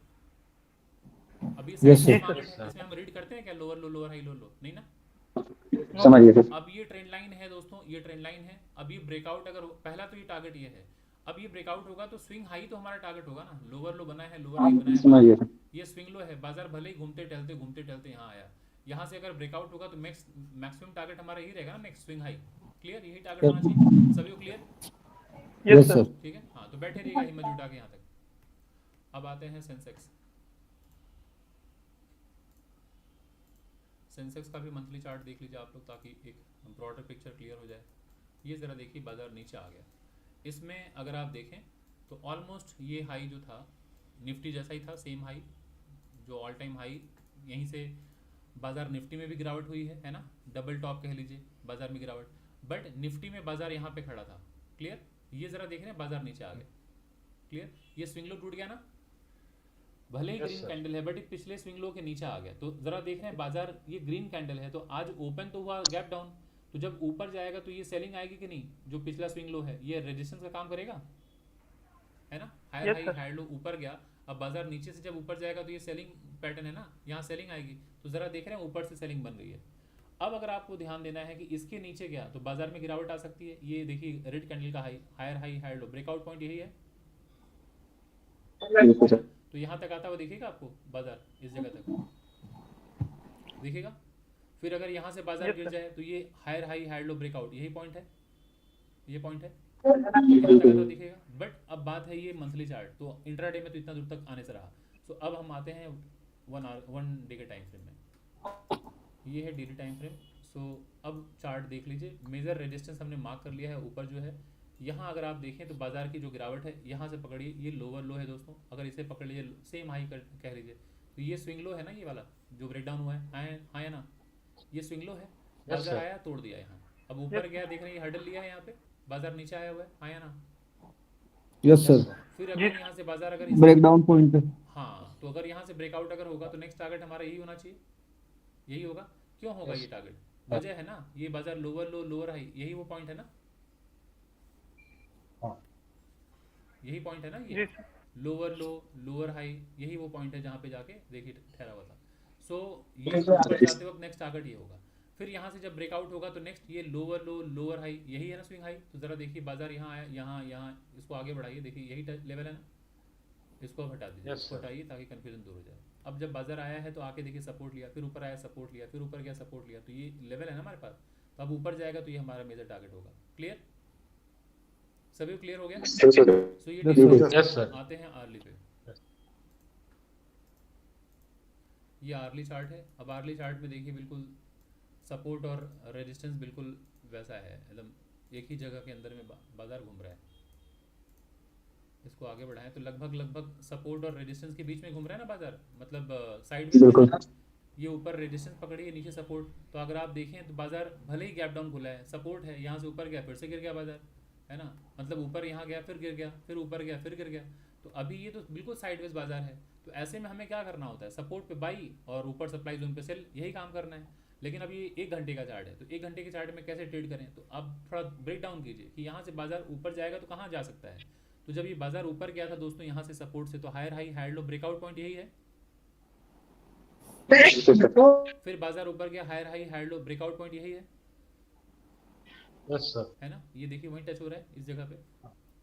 अभी Yes, sir. मार्केट है, इसमें हम रीड करते हैं क्या लोअर लो लोअर हाई लोअर लो? नहीं ना। समझिए सर, अब ये ट्रेंड लाइन है दोस्तों, ये ट्रेंड लाइन है। अब ये ब्रेकआउट अगर पहला तो ये टारगेट ये है, अब ये ब्रेकआउट होगा तो स्विंग हाई तो हमारा टारगेट होगा ना। लोअर लो बना है, लोअर हाई बना है, समझिए सर, ये स्विंग लो है। बाजार भले ही घूमते टहलते यहाँ आया, यहाँ से अगर ब्रेकआउट होगा तो मैक्सिमम टारगेट हमारा यही रहेगा ना, नेक्स्ट स्विंग हाई। क्लियर, यही टारगेट होना चाहिए। सभी को क्लियर? Yes, sir. ठीक है, हाँ तो बैठे रहिएगा हिम्मत जुटा के यहाँ तक। अब आते हैं सेंसेक्स। सेंसेक्स का भी मंथली चार्ट देख लीजिए आप लोग, ताकि एक ब्रॉडर पिक्चर क्लियर हो जाए। ये ज़रा देखिए, बाजार नीचे आ गया। इसमें अगर आप देखें तो ऑलमोस्ट ये हाई जो था निफ्टी जैसा ही था, सेम हाई जो ऑल टाइम हाई। यहीं से बाजार निफ्टी में भी गिरावट हुई है ना, डबल टॉप कह लीजिए बाजार में गिरावट। बट निफ्टी में बाजार यहाँ पे खड़ा था। क्लियर, ये ज़रा देख रहे हैं, बाजार नीचे आ गया। क्लियर, ये स्विंग लो टूट गया ना, भले ही ग्रीन कैंडल है बट ये पिछले स्विंग लो के नीचे आ गया। तो जरा देख रहे हैं बाजार, ये ग्रीन कैंडल है तो आज ओपन तो हुआ गैप डाउन, तो जब ऊपर जाएगा तो ये सेलिंग आएगी कि नहीं? जो पिछला स्विंग लो है ये रेजिस्टेंस का काम करेगा, है ना। हायर हाई हायर लो ऊपर गया, अब बाजार नीचे से जब ऊपर जाएगा तो ये सेलिंग पैटर्न है ना, यहाँ सेलिंग आएगी। तो जरा देख रहे हैं ऊपर से सेलिंग बन रही है। अब अगर आपको ध्यान देना है कि इसके नीचे गया तो बाजार में गिरावट आ सकती है। ये देखिए रेड कैंडल का high higher low, breakout point यही है। बिल्कुल सर, तो यहाँ तक आता हुआ दिखेगा आपको बाजार, इस जगह तक दिखेगा। फिर अगर यहाँ से बाजार गिर जाए तो ये हायर हाई लो ब्रेकआउट, यही पॉइंट है, ये पॉइंट है, यहाँ तक आता दिखेगा। बट अब बात है ये मंथली चार्ट, तो इंट्राडे में तो इतना दूर तक आने से रहा। सो अब हम आते हैं 1 डे के टाइम फ्रेम में। ये है डेली टाइम फ्रेम। सो अब चार्ट देख लीजिए, मेजर रेजिस्टेंस हमने मार्क कर लिया है ऊपर जो है। यहाँ अगर आप देखें तो बाजार की जो गिरावट है यहाँ से पकड़िए, ये लोअर लो है दोस्तों। अगर इसे पकड़ लीजिए, सेम हाई कह लीजिए, तो ये स्विंग लो है ना, ये वाला जो ब्रेक डाउन हुआ है, हाँ ना, ये स्विंग लो है। बाजार आया तोड़ दिया यहाँ, अब ऊपर गया, देख रहे हैं ये हर्डल लिया है यहाँ पे, बाजार नीचे आया हुआ है, हाँ या ना। Yes, sir. फिर अगर यहाँ से बाजार अगर Breakdown point पे. हाँ, तो अगर यहाँ से ब्रेकआउट अगर होगा तो नेक्स्ट टारगेट हमारा यही होना चाहिए, यही होगा। क्यों होगा ये टारगेट? वजह है ना, ये बाजार लोअर लो लोअर हाई, यही वो पॉइंट है ना, यही पॉइंट है ना, ये लोअर लो लोअर हाई, यही वो पॉइंट है जहाँ पे जाके देखिए ठहरा हुआ था। सो ये ऊपर जाते वक्त नेक्स्ट टारगेट ये होगा। फिर यहाँ से जब ब्रेकआउट होगा तो नेक्स्ट ये लोअर लो लोअर हाई, यही है ना स्विंग हाई। तो ज़रा देखिए बाजार यहाँ आया, यहाँ इसको आगे बढ़ाइए, देखिए यही लेवल है ना, इसको अब हटा दीजिए, इसको हटाइए ताकि कन्फ्यूजन दूर हो जाए। अब जब बाजार आया है तो आके देखिए सपोर्ट लिया, फिर ऊपर आया सपोर्ट लिया, फिर ऊपर गया सपोर्ट लिया, तो ये लेवल है ना हमारे पास। तो अब ऊपर जाएगा तो ये हमारा मेजर टारगेट होगा। क्लियर, सभी क्लियर हो गया? सो ये आते हैं आर्ली पे। ये आर्ली चार्ट है। अब आर्ली चार्ट में देखिए बिल्कुल सपोर्ट और रेजिस्टेंस बिल्कुल वैसा है, एकदम एक ही जगह के अंदर में बाजार घूम रहा है। इसको आगे बढ़ाएं तो लगभग सपोर्ट और रेजिस्टेंस के बीच में घूम रहा है ना बाजार, मतलब साइडवेज। ये ऊपर रेजिस्टेंस पकड़ी, नीचे सपोर्ट। तो अगर आप देखें तो बाजार भले ही गैप डाउन खुला है, सपोर्ट है, यहाँ से ऊपर गया फिर से गिर गया बाजार, है ना, मतलब ऊपर यहाँ गया फिर गिर गया, फिर ऊपर गया फिर गिर गया। तो अभी ये तो बिल्कुल साइडवेज बाजार है। तो ऐसे में हमें क्या करना होता है, सपोर्ट पे बाई और ऊपर सप्लाई जोन पे सेल, यही काम करना है। लेकिन अब ये 1 घंटे का चार्ट है, तो 1 घंटे के चार्ट में कैसे ट्रेड करें? तो अब थोड़ा ब्रेक डाउन कीजिए कि यहाँ से बाजार ऊपर जाएगा तो कहाँ जा सकता है। तो जब ये बाजार ऊपर गया था दोस्तों यहाँ से सपोर्ट से, तो higher high higher low breakout point यही है। फिर बाजार ऊपर गया, higher high higher low breakout point यही है। है ना, ये देखिए वहीं टच हो रहा है इस जगह पे।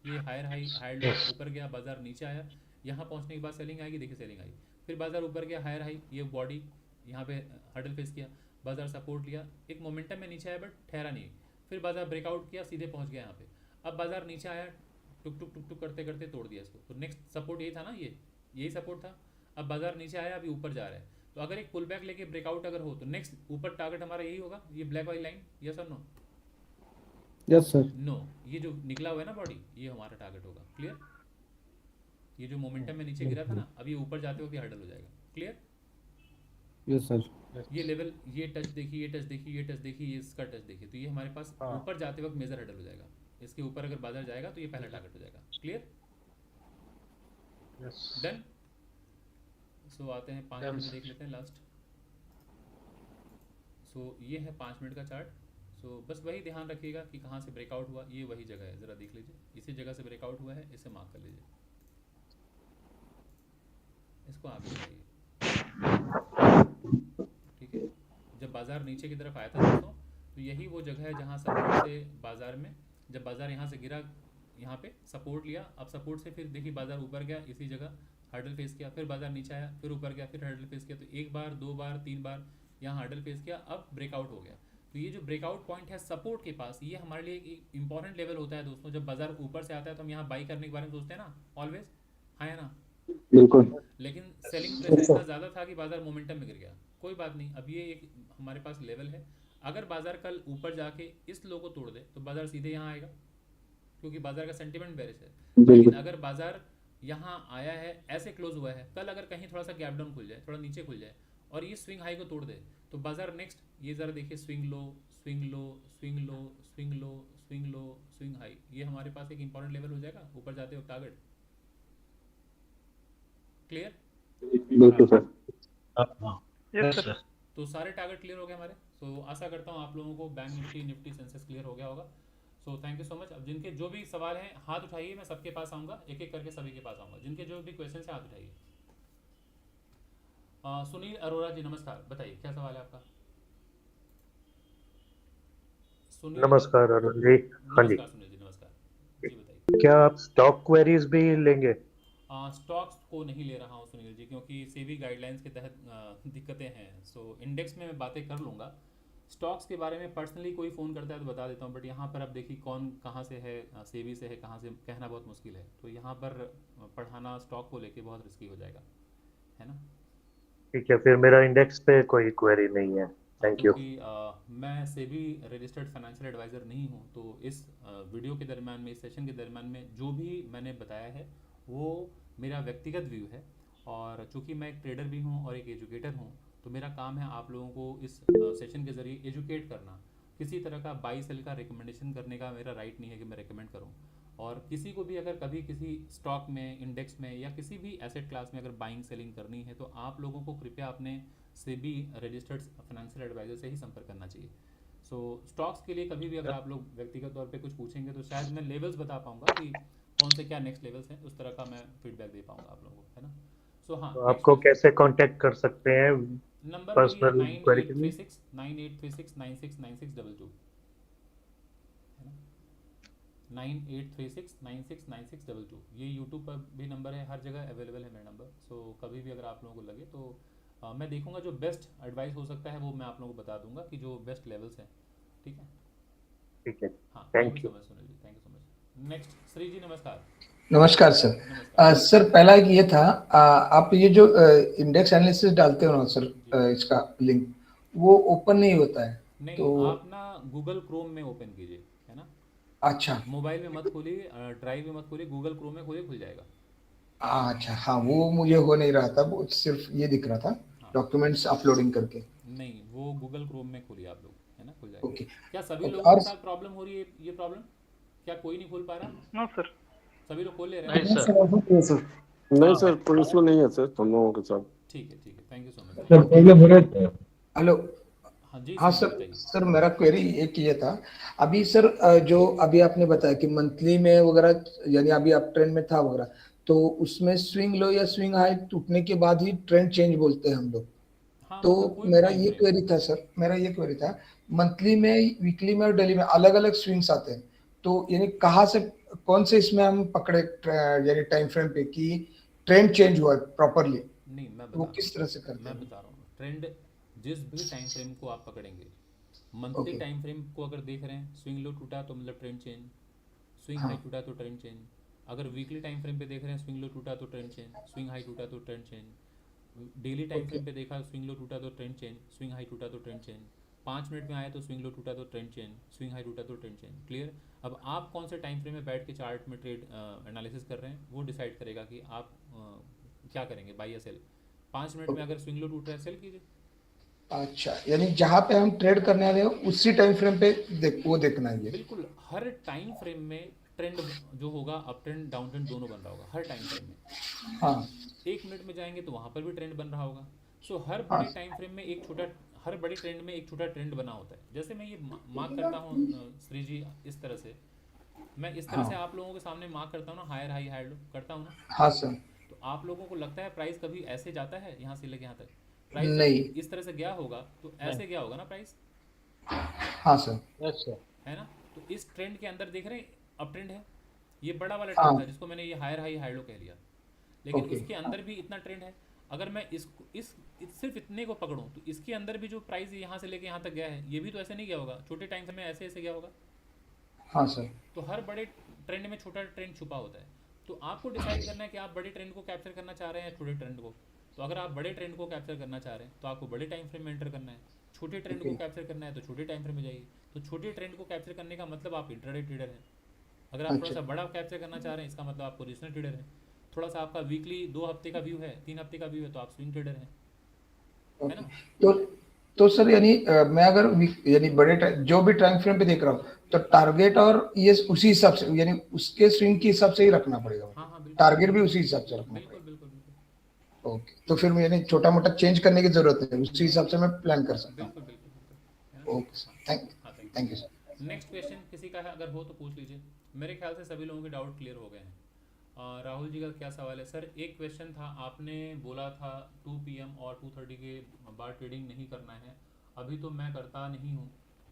ये हायर हाई हायर लो ऊपर गया, बाजार नीचे आया, यहाँ पहुँचने के बाद सेलिंग आएगी, देखिए सेलिंग आई। फिर बाजार ऊपर गया, हायर हाई, ये बॉडी यहाँ पे हर्डल फेस किया, बाजार सपोर्ट लिया, एक मोमेंटम में नीचे आया बट ठहरा नहीं। फिर बाजार ब्रेकआउट किया, सीधे पहुँच गया यहाँ पे। अब बाजार नीचे आया, टुक टुक करते करते तोड़ दिया इसको। तो नेक्स्ट सपोर्ट यही था ना, यही सपोर्ट था। अब बाजार नीचे आया, अभी ऊपर जा रहा है। तो अगर एक पुल बैक लेके ब्रेकआउट अगर हो तो नेक्स्ट ऊपर टारगेट हमारा यही होगा, ये ब्लैक वाली लाइन। यस और नो? Yes sir. नो, ये जो निकला हुआ है ना बॉडी, ये हमारा टारगेट होगा। क्लियर, ये जो मोमेंटम में नीचे गिरा था ना, अभी ऊपर जाते वक्त हर्डल हो जाएगा। क्लियर? Yes sir. ये लेवल, ये टच देखिए, ये टच देखिए, ये टच देखिए, ये इसका टच देखिए, तो ये हमारे पास हाँ। ऊपर जाते वक्त मेजर हर्डल हो जाएगा। इसके ऊपर अगर बाजार जाएगा तो ये पहला टारगेट हो जाएगा। क्लियर? Yes done. सो आते हैं 5 मिनट में देख लेते हैं लास्ट। सो ये है 5 मिनट का चार्ट। सो बस वही ध्यान रखिएगा कि कहाँ से ब्रेकआउट हुआ, ये वही जगह है, ज़रा देख लीजिए, इसी जगह से ब्रेकआउट हुआ है, इसे मार्क कर लीजिए, इसको आगे बढ़ाइए। ठीक है, जब बाज़ार नीचे की तरफ आया था दोस्तों, तो यही वो जगह है जहाँ सपोर्ट से बाज़ार में, जब बाज़ार यहाँ से गिरा, यहाँ पे सपोर्ट लिया, अब सपोर्ट से फिर देखिए बाज़ार ऊपर गया, इसी जगह हर्डल फेस किया, फिर बाज़ार नीचे आया, फिर ऊपर गया, फिर हर्डल फेस किया, तो एक बार, दो बार, तीन बार यहाँ हर्डल फेस किया, अब ब्रेकआउट हो गया। तो ये जो ब्रेकआउट पॉइंट है सपोर्ट के पास, ये हमारे लिए एक इंपॉर्टेंट लेवल होता है दोस्तों। जब बाज़ार ऊपर से आता है तो हम यहाँ बाई करने के बारे में सोचते हैं ना, ऑलवेज, हाँ है ना। बिल्कुल लेकिन सेलिंग प्रेशर इतना ज़्यादा था कि बाज़ार मोमेंटम में गिर गया। कोई बात नहीं, अब ये एक हमारे पास लेवल है। अगर बाज़ार कल ऊपर जाके इस लो को तोड़ दे तो बाज़ार सीधे यहाँ आएगा, क्योंकि बाज़ार का सेंटिमेंट बेरिश है। लेकिन बिल्कुल अगर बाज़ार यहाँ आया है, ऐसे क्लोज हुआ है, कल अगर कहीं थोड़ा सा गैप डाउन खुल जाए, थोड़ा नीचे खुल जाए और ये स्विंग हाई को तोड़ दे, तो बाज़ार नेक्स्ट, ये ज़रा देखिए, swing low, swing low, swing low, swing low, swing low, swing high, ये हमारे पास एक इंपॉर्टेंट लेवल हो जाएगा ऊपर जाते हो टारगेट। क्लियर? बिल्कुल सर। Yes sir. तो सारे टारगेट क्लियर हो गए हमारे। सो आशा करता हूँ आप लोगों को bank Nifty, Nifty senses clear हो गया होगा। So thank you so much. अब जिनके जो भी सवाल हैं हाथ उठाइए, मैं सबके पास आऊँगा, एक एक करके सभी के पास आऊँगा। जिनके जो भी क्वेश्चन है हाथ उठाइए। सुनील अरोड़ा जी नमस्कार, बताइए क्या सवाल है आपका। सुनील, नमस्कार अरुण जी। हाँ जी, नमस्कार सुनील जी, नमस्कार जी, बताइए। क्या आप स्टॉक क्वेरीज भी लेंगे? स्टॉक्स को नहीं ले रहा हूँ सुनील जी, क्योंकि सेबी गाइडलाइंस के तहत दिक्कतें हैं। सो इंडेक्स में मैं बातें कर लूँगा, स्टॉक्स के बारे में पर्सनली कोई फ़ोन करता है तो बता देता हूँ, बट यहाँ पर अब देखिए कौन कहाँ से है, सेबी से है, कहाँ से, कहना बहुत मुश्किल है। तो यहाँ पर पढ़ाना स्टॉक को लेके बहुत रिस्की हो जाएगा, है ना। ठीक है, फिर मेरा इंडेक्स पे कोई क्वेरी नहीं है। Thank you. क्योंकि मैं सेबी रजिस्टर्ड फाइनेंशियल एडवाइज़र नहीं हूँ, तो इस वीडियो के दरम्यान में, इस सेशन के दरम्यान में जो भी मैंने बताया है वो मेरा व्यक्तिगत व्यू है। और चूंकि मैं एक ट्रेडर भी हूँ और एक एजुकेटर हूँ, तो मेरा काम है आप लोगों को इस सेशन के ज़रिए एजुकेट करना। किसी तरह का बाई सेल का रिकमेंडेशन करने का मेरा राइट नहीं है कि मैं रिकमेंड करूँ। और किसी को भी अगर कभी किसी स्टॉक में, इंडेक्स में या किसी भी एसेट क्लास में अगर बाइंग सेलिंग करनी है, तो आप लोगों को कृपया अपने सेबी रजिस्टर्ड फाइनेंशियल एडवाइज़र से ही संपर्क करना चाहिए। सो स्टॉक्स के लिए कभी भी अगर आप लोग व्यक्तिगत तौर पे कुछ पूछेंगे तो शायद मैं लेवल्स बता पाऊंगा कि कौन से क्या नेक्स्ट लेवल्स हैं, उस तरह का मैं फीडबैक दे पाऊंगा आप लोगों को, है ना। सो हाँ, तो नेक्स्ट आपको कैसे कांटेक्ट कर सकते हैं नंबर वही है, पर्सनल क्वेरी के लिए? 9836969692, है ना, 9836969692। ये यूट्यूब पर भी नंबर है, हर जगह अवेलेबल है मेरा नंबर। सो कभी भी अगर आप लोगों को लगे तो मैं देखूंगा जो बेस्ट एडवाइस हो सकता है वो मैं आप लोगों को बता दूंगा कि जो बेस्ट लेवल्स हैं। ठीक है, ठीक है, हाँ, thank thank you you. So much Sunil ji, thank you so much. Next Shri ji नमस्कार। नमस्कार सर। नमस्कार सर पहला एक ये था, आप ये जो इंडेक्स एनालिसिस डालते हो ना सर, जी। इसका लिंक वो ओपन नहीं होता है नहीं, तो। आप ना गूगल क्रोम में ओपन कीजिए, है ना। अच्छा मोबाइल में मत खोलिए, ड्राइव में मत खोलिए, गूगल क्रोम में खोलिए, खुल जाएगा। अच्छा, हाँ वो मुझे हो नहीं रहा था, वो सिर्फ ये दिख रहा था हाँ, डॉक्यूमेंट्स अपलोडिंग करके। नहीं, वो गूगल क्रोम में खोलिए आप लोग, है ना, खुल जाएगा। ओके क्या सभी ओके। लोगों और के साथ प्रॉब्लम हो रही है ये प्रॉब्लम? क्या कोई नहीं खोल पा रहा? No sir. सभी लोग खोल ले रहे हैं नहीं ना? सर। नहीं सर, नहीं हाँ, सर, कोई इशू नहीं है सर हम लोगों के साथ। ठीक है, ठीक है, thank you so much. Sir problem हो रहा है। हेलो। हाँ जी हाँ श्री जी, सर। बताइए। सर मेरा क्वेरी एक ये था, अभी सर जो अभी आपने बताया कि मंथली में वगैरह, यानी अभी आप ट्रेंड में था वगैरह, तो उसमें स्विंग लो या स्विंग हाई टूटने के बाद ही ट्रेंड चेंज बोलते हैं हम लोग। हाँ, तो मतलब कोई भी मेरा टाइम ये फ्रेम। क्वेरी था सर, मेरा ये क्वेरी था, मंथली में, वीकली में और डेली में अलग अलग स्विंग्स आते हैं, तो यानी कहाँ से, कौन से इसमें हम पकड़े यानी टाइम फ्रेम पे कि ट्रेंड चेंज हुआ प्रॉपरली, नहीं, मैं वो बता रहा किस तरह से हूँ, करते मैं हैं? बता रहा हूँ ट्रेंड। जिस भी टाइम फ्रेम को आप पकड़ेंगे, मंथली ओके। टाइम फ्रेम को अगर देख रहे हैं, स्विंग लो टूटा तो मतलब ट्रेंड चेंज, स्विंग हाई हाँ। टूटा तो ट्रेंड चेंज। अगर वीकली टाइम फ्रेम पे देख रहे हैं, स्विंग लो टूटा तो ट्रेंड चेंज, स्विंग हाई टूटा तो trend change. Daily time okay. Frame पे देखा, स्विंग लो टूटा तो ट्रेंड चेंज, स्विंग हाई टूटा तो ट्रेंड चेंज। 5 मिनट में आया तो स्विंग लो टूटा तो ट्रेंड चेंज, स्विंग हाई टूटा तो ट्रेंड चेंज। क्लियर? अब आप कौन से टाइम फ्रेम में बैठ के चार्ट में ट्रेड एनालिसिस कर रहे हैं, वो डिसाइड करेगा कि आप क्या करेंगे, बाई या सेल। 5 मिनट में ओके। अगर स्विंग लो टूट रहा है, सेल कीजिए। अच्छा, यानी जहां पे हम ट्रेड करने वाले हो उसी टाइम फ्रेम पे वो देखना है ये। बिल्कुल हर टाइम फ्रेम में ट्रेंड जो होगा अप ट्रेंड डाउन ट्रेंड दोनों बन रहा होगा हर टाइम फ्रेम में। हाँ 1 मिनट में जाएंगे तो वहां पर भी ट्रेंड बन रहा होगा। सो हर हाँ बड़े टाइम फ्रेम में एक छोटा, हर बड़े ट्रेंड में एक छोटा ट्रेंड बना होता है। जैसे मैं ये मार्क करता हूँ श्री जी, इस तरह से मैं इस तरह से हाँ आप लोगों के सामने मार्क करता हूँ ना, हायर हाई हायर लो करता हूँ ना, हाँ सर। तो आप लोगों को लगता है प्राइस कभी ऐसे जाता है यहाँ से लेके यहाँ तक? प्राइस जब नहीं। इस तरह से गया होगा तो ऐसे गया होगा ना प्राइस, हाँ सर। Yes sir. है ना? तो इस ट्रेंड के अंदर देख रहे हैं अप ट्रेंड है, ये बड़ा वाला हाँ ट्रेंड था जिसको मैंने ये हायर हाई हायर लो कह लिया, लेकिन ओके। उसके अंदर भी इतना ट्रेंड है। अगर मैं सिर्फ इतने को पकड़ूं तो इसके अंदर भी जो प्राइस यहाँ से लेके यहाँ तक गया है ये भी तो ऐसे नहीं गया होगा, छोटे टाइम में ऐसे ऐसे गया होगा। हाँ सर। तो हर बड़े ट्रेंड में छोटा ट्रेंड छुपा होता है। तो आपको डिसाइड करना है कि आप बड़े ट्रेंड को कैप्चर करना चाह रहे हैं या छोटे ट्रेंड को। तो अगर आप बड़े ट्रेंड को कैप्चर करना चाह रहे हैं तो आपको बड़े टाइम फ्रेम में एंटर करना है, छोटे ट्रेंड को ओके कैप्चर करना है तो छोटे टाइम फ्रेम में जाइए। तो छोटे ट्रेंड को कैप्चर करने का मतलब आप इंट्राडे ट्रेडर हैं। अगर आप थोड़ा अच्छा सा बड़ा कैप्चर करना चाह रहे हैं इसका मतलब आप पोजिशनल ट्रेडर हैं। थोड़ा सा आपका वीकली 2 हफ्ते का व्यू है, 3 हफ्ते का व्यू है तो आप स्विंग ट्रेडर हैं, है ओके। ना? तो तो सर यानी मैं अगर यानी जो भी टाइम फ्रेम पे देख रहा हूँ तो टारगेट और ये उसी हिसाब से यानी उसके स्विंग के हिसाब से ही रखना पड़ेगा, हाँ हाँ बिल्कुल टारगेट भी उसी हिसाब से रखना बिल्कुल पड़ेगा। बिल्कुल बिल्कुल ओके, तो फिर मैं यानी छोटा मोटा चेंज करने की जरूरत है, उसी हिसाब से मैं प्लान कर सकता हूँ। बिल्कुल बिल्कुल बिल्कुल, है ना? ओके सर, थैंक हाँ thank you sir. Next question किसी का है अगर हो तो पूछ लीजिए। मेरे ख्याल से सभी लोगों के डाउट क्लियर हो गए हैं। राहुल जी का क्या सवाल है? सर एक क्वेश्चन था, आपने बोला था 2 PM और 2:30 के बाद ट्रेडिंग नहीं करना है। अभी तो मैं करता नहीं हूँ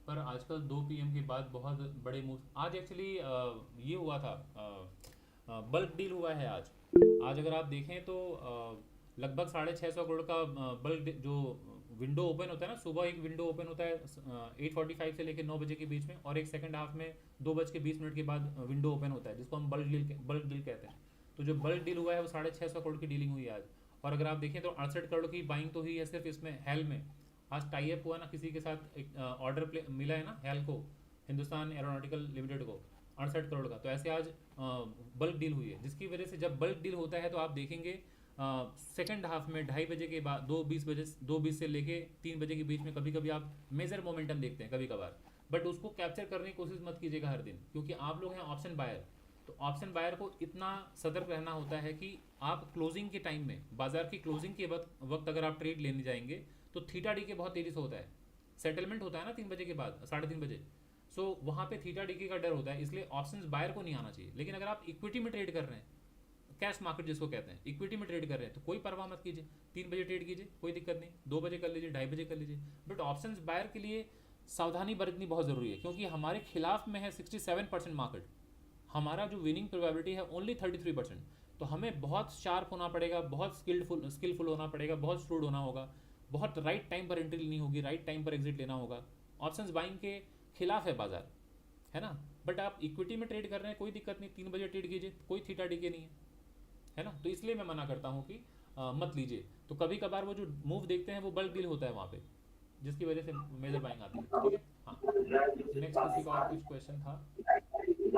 पर आजकल 2 PM के बाद बहुत बड़े मूव, आज एक्चुअली ये हुआ था, बल्क डील हुआ है आज। आज अगर आप देखें तो लगभग 650 करोड़ का बल्क जो विंडो ओपन होता है ना, सुबह एक विंडो ओपन होता है 8:45 से लेकर 9 बजे के बीच में, और एक सेकंड हाफ में 2:20 के बाद विंडो ओपन होता है जिसको हम बल्क डील कहते हैं। तो जो बल्क डील हुआ है वो 650 करोड़ की डीलिंग हुई है आज। और अगर आप देखें तो 68 करोड़ की बाइंग तो हुई है सिर्फ इसमें हेल में। आज टाई अप हुआ ना किसी के साथ, एक ऑर्डर मिला है ना हेल को, हिंदुस्तान एरोनॉटिकल लिमिटेड को 68 करोड़ का। तो ऐसे आज बल्क डील हुई है, जिसकी वजह से जब बल्क डील होता है तो आप देखेंगे सेकंड हाफ में 2:30 बजे के बाद 2:20 से लेके 3 बजे के बीच में कभी कभी आप मेजर मोमेंटम देखते हैं कभी कभार, बट उसको कैप्चर करने की कोशिश मत कीजिएगा हर दिन, क्योंकि आप लोग हैं ऑप्शन बायर। तो ऑप्शन बायर को इतना सतर्क रहना होता है कि आप क्लोजिंग के टाइम में, बाजार की क्लोजिंग के वक्त अगर आप ट्रेड लेने जाएंगे तो थीटा डी के बहुत तेजी से होता है, सेटलमेंट होता है ना 3 बजे के बाद, 3:30 बजे। सो वहाँ पे थीटा डी का डर होता है, इसलिए ऑप्शंस बायर को नहीं आना चाहिए। लेकिन अगर आप इक्विटी में ट्रेड कर रहे हैं, कैश मार्केट जिसको कहते हैं, इक्विटी में ट्रेड कर रहे हैं, तो कोई परवाह मत कीजिए, 3 बजे ट्रेड कीजिए, कोई दिक्कत नहीं, 2 बजे कर लीजिए, 2:30 बजे कर लीजिए। बट ऑप्शंस बायर के लिए सावधानी बरतनी बहुत ज़रूरी है, क्योंकि हमारे खिलाफ में है 67% मार्केट, हमारा जो विनिंग प्रोबेबिलिटी है ओनली 33%। तो हमें बहुत शार्प होना पड़ेगा, बहुत स्किलफुल होना पड़ेगा, बहुत स्ट्रूड होना होगा, बहुत राइट टाइम पर एंट्री लेनी होगी, राइट टाइम पर एग्जिट लेना होगा। ऑप्शंस बाइंग के खिलाफ है बाजार, है ना? बट आप इक्विटी में ट्रेड कर रहे हैं, कोई दिक्कत नहीं, 3 बजे ट्रेड कीजिए, कोई थीटा डी के नहीं है ना? तो इसलिए मैं मना करता हूँ कि मत लीजिए। तो कभी कभार वो जो मूव देखते हैं वो बल्क डील होता है वहाँ पे, जिसकी वजह से मेजर बाइंग आती है। ठीक है, हाँ। नेक्स्ट किसी का और कुछ क्वेश्चन था? किसी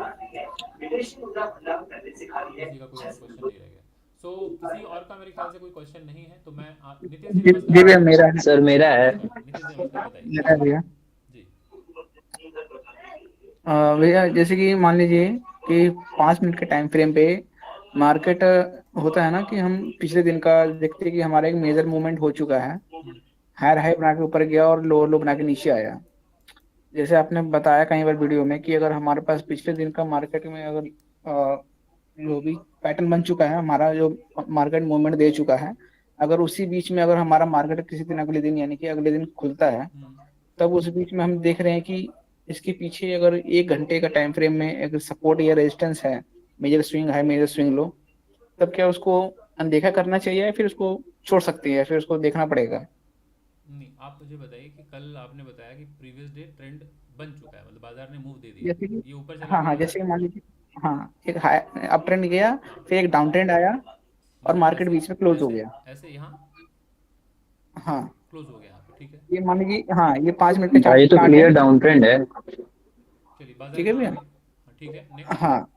का कोई और क्वेश्चन नहीं रह गया। सो किसी और का मेरे ख्याल से कोई क्वेश्चन नहीं है, तो मैं नितिन जी जी नमस्कार। भैया मेरा है। सर मेरा है। नितिन जी नमस्कार, बताइए मेरा है भैया। जी। भैया जैसे कि मान लीजिए कि 5 मिनट के टाइम फ्रेम पे मार्केट होता है ना कि हम पिछले दिन का देखते हैं कि हमारा एक मेजर मूवमेंट हो चुका है, हायर हाई बना के ऊपर गया और लोअर लो बना के नीचे आया। जैसे आपने बताया कई बार वीडियो में कि अगर हमारे पास पिछले दिन का मार्केट में अगर जो भी पैटर्न बन चुका है, हमारा जो मार्केट मूवमेंट दे चुका है, अगर उसी बीच में अगर हमारा मार्केट किसी दिन अगले दिन यानी कि अगले दिन खुलता है, तब उस बीच में हम देख रहे हैं कि इसके पीछे अगर 1 घंटे का टाइम फ्रेम में अगर सपोर्ट या रेजिस्टेंस है, major swing high major swing low, तब क्या उसको अनदेखा करना चाहिए या फिर उसको छोड़ सकते हैं या फिर उसको देखना पड़ेगा? नहीं, आप मुझे बताइए कि कल आपने बताया कि प्रीवियस डे ट्रेंड बन चुका है, मतलब बाजार ने मूव दे दिया, जैसे कि ये ऊपर चला हाँ गया जैसे कि मान लीजिए एक हाई अप ट्रेंड गया, फिर एक डाउन ट्रेंड आया और मार्केट बीच में क्लोज हो गया। ऐसे यहाँ हाँ क्लोज हो गया यहाँ पे, ठीक है। ये मान लीजिए, हाँ ये 5 मिनट का भाई तो चार्ट क्लियर है। डाउन ट्रेंड है। चलिए बाजार ठीक है यहाँ आ भैया। गई। हाँ, ठीक है, नेक्स्ट। हाँ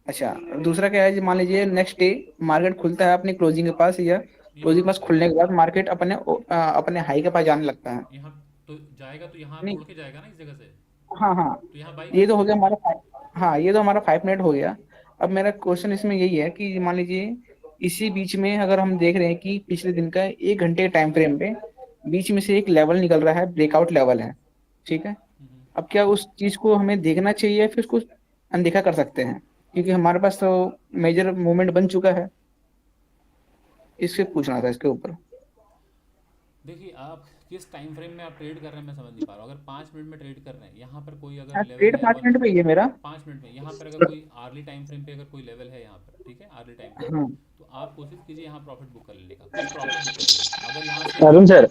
अच्छा, दूसरा क्या है, मान लीजिए नेक्स्ट डे मार्केट खुलता है अपनी क्लोजिंग के पास या उसी के पास खुलने के बाद मार्केट अपने हाई के पास जाने लगता है। यहाँ तो जाएगा, तो यहाँ नहीं, तोड़ के जाएगा ना इस जगह से, हाँ हाँ, तो यहाँ बाई ये तो हो करेंगे। गया हमारा हाँ, ये तो हमारा 5 मिनट हो गया। अब मेरा क्वेश्चन इसमें यही है कि मान लीजिए इसी बीच में अगर हम देख रहे हैं कि पिछले दिन का 1 घंटे टाइम फ्रेम पे बीच में से एक लेवल निकल रहा है, ब्रेकआउट लेवल है, ठीक है। अब क्या उस चीज को हमें देखना चाहिए या फिर उसको अनदेखा कर सकते हैं, क्योंकि हमारे पास तो मेजर मूवमेंट बन चुका है। इससे पूछना था इसके ऊपर। देखिए आप किस टाइम फ्रेम में आप ट्रेड कर रहे हैं मैं समझ नहीं पा रहा हूँ। अगर 5 मिनट में ट्रेड कर रहे हैं, यहाँ पर कोई अगर लेवल ट्रेड है 5 मिनट पे ही है मेरा। 5 मिनट में यहाँ पर अगर कोई आर्ली टाइम फ्रेम पे अगर कोई लेवल है यहाँ पर, ठीक है, आर्ली टाइम फ्रेम हाँ, तो आप कोशिश कीजिए यहाँ प्रॉफिट बुक कर लेने का, कुछ प्रॉफिट बुक करिए। अगर यहाँ से अरुण सर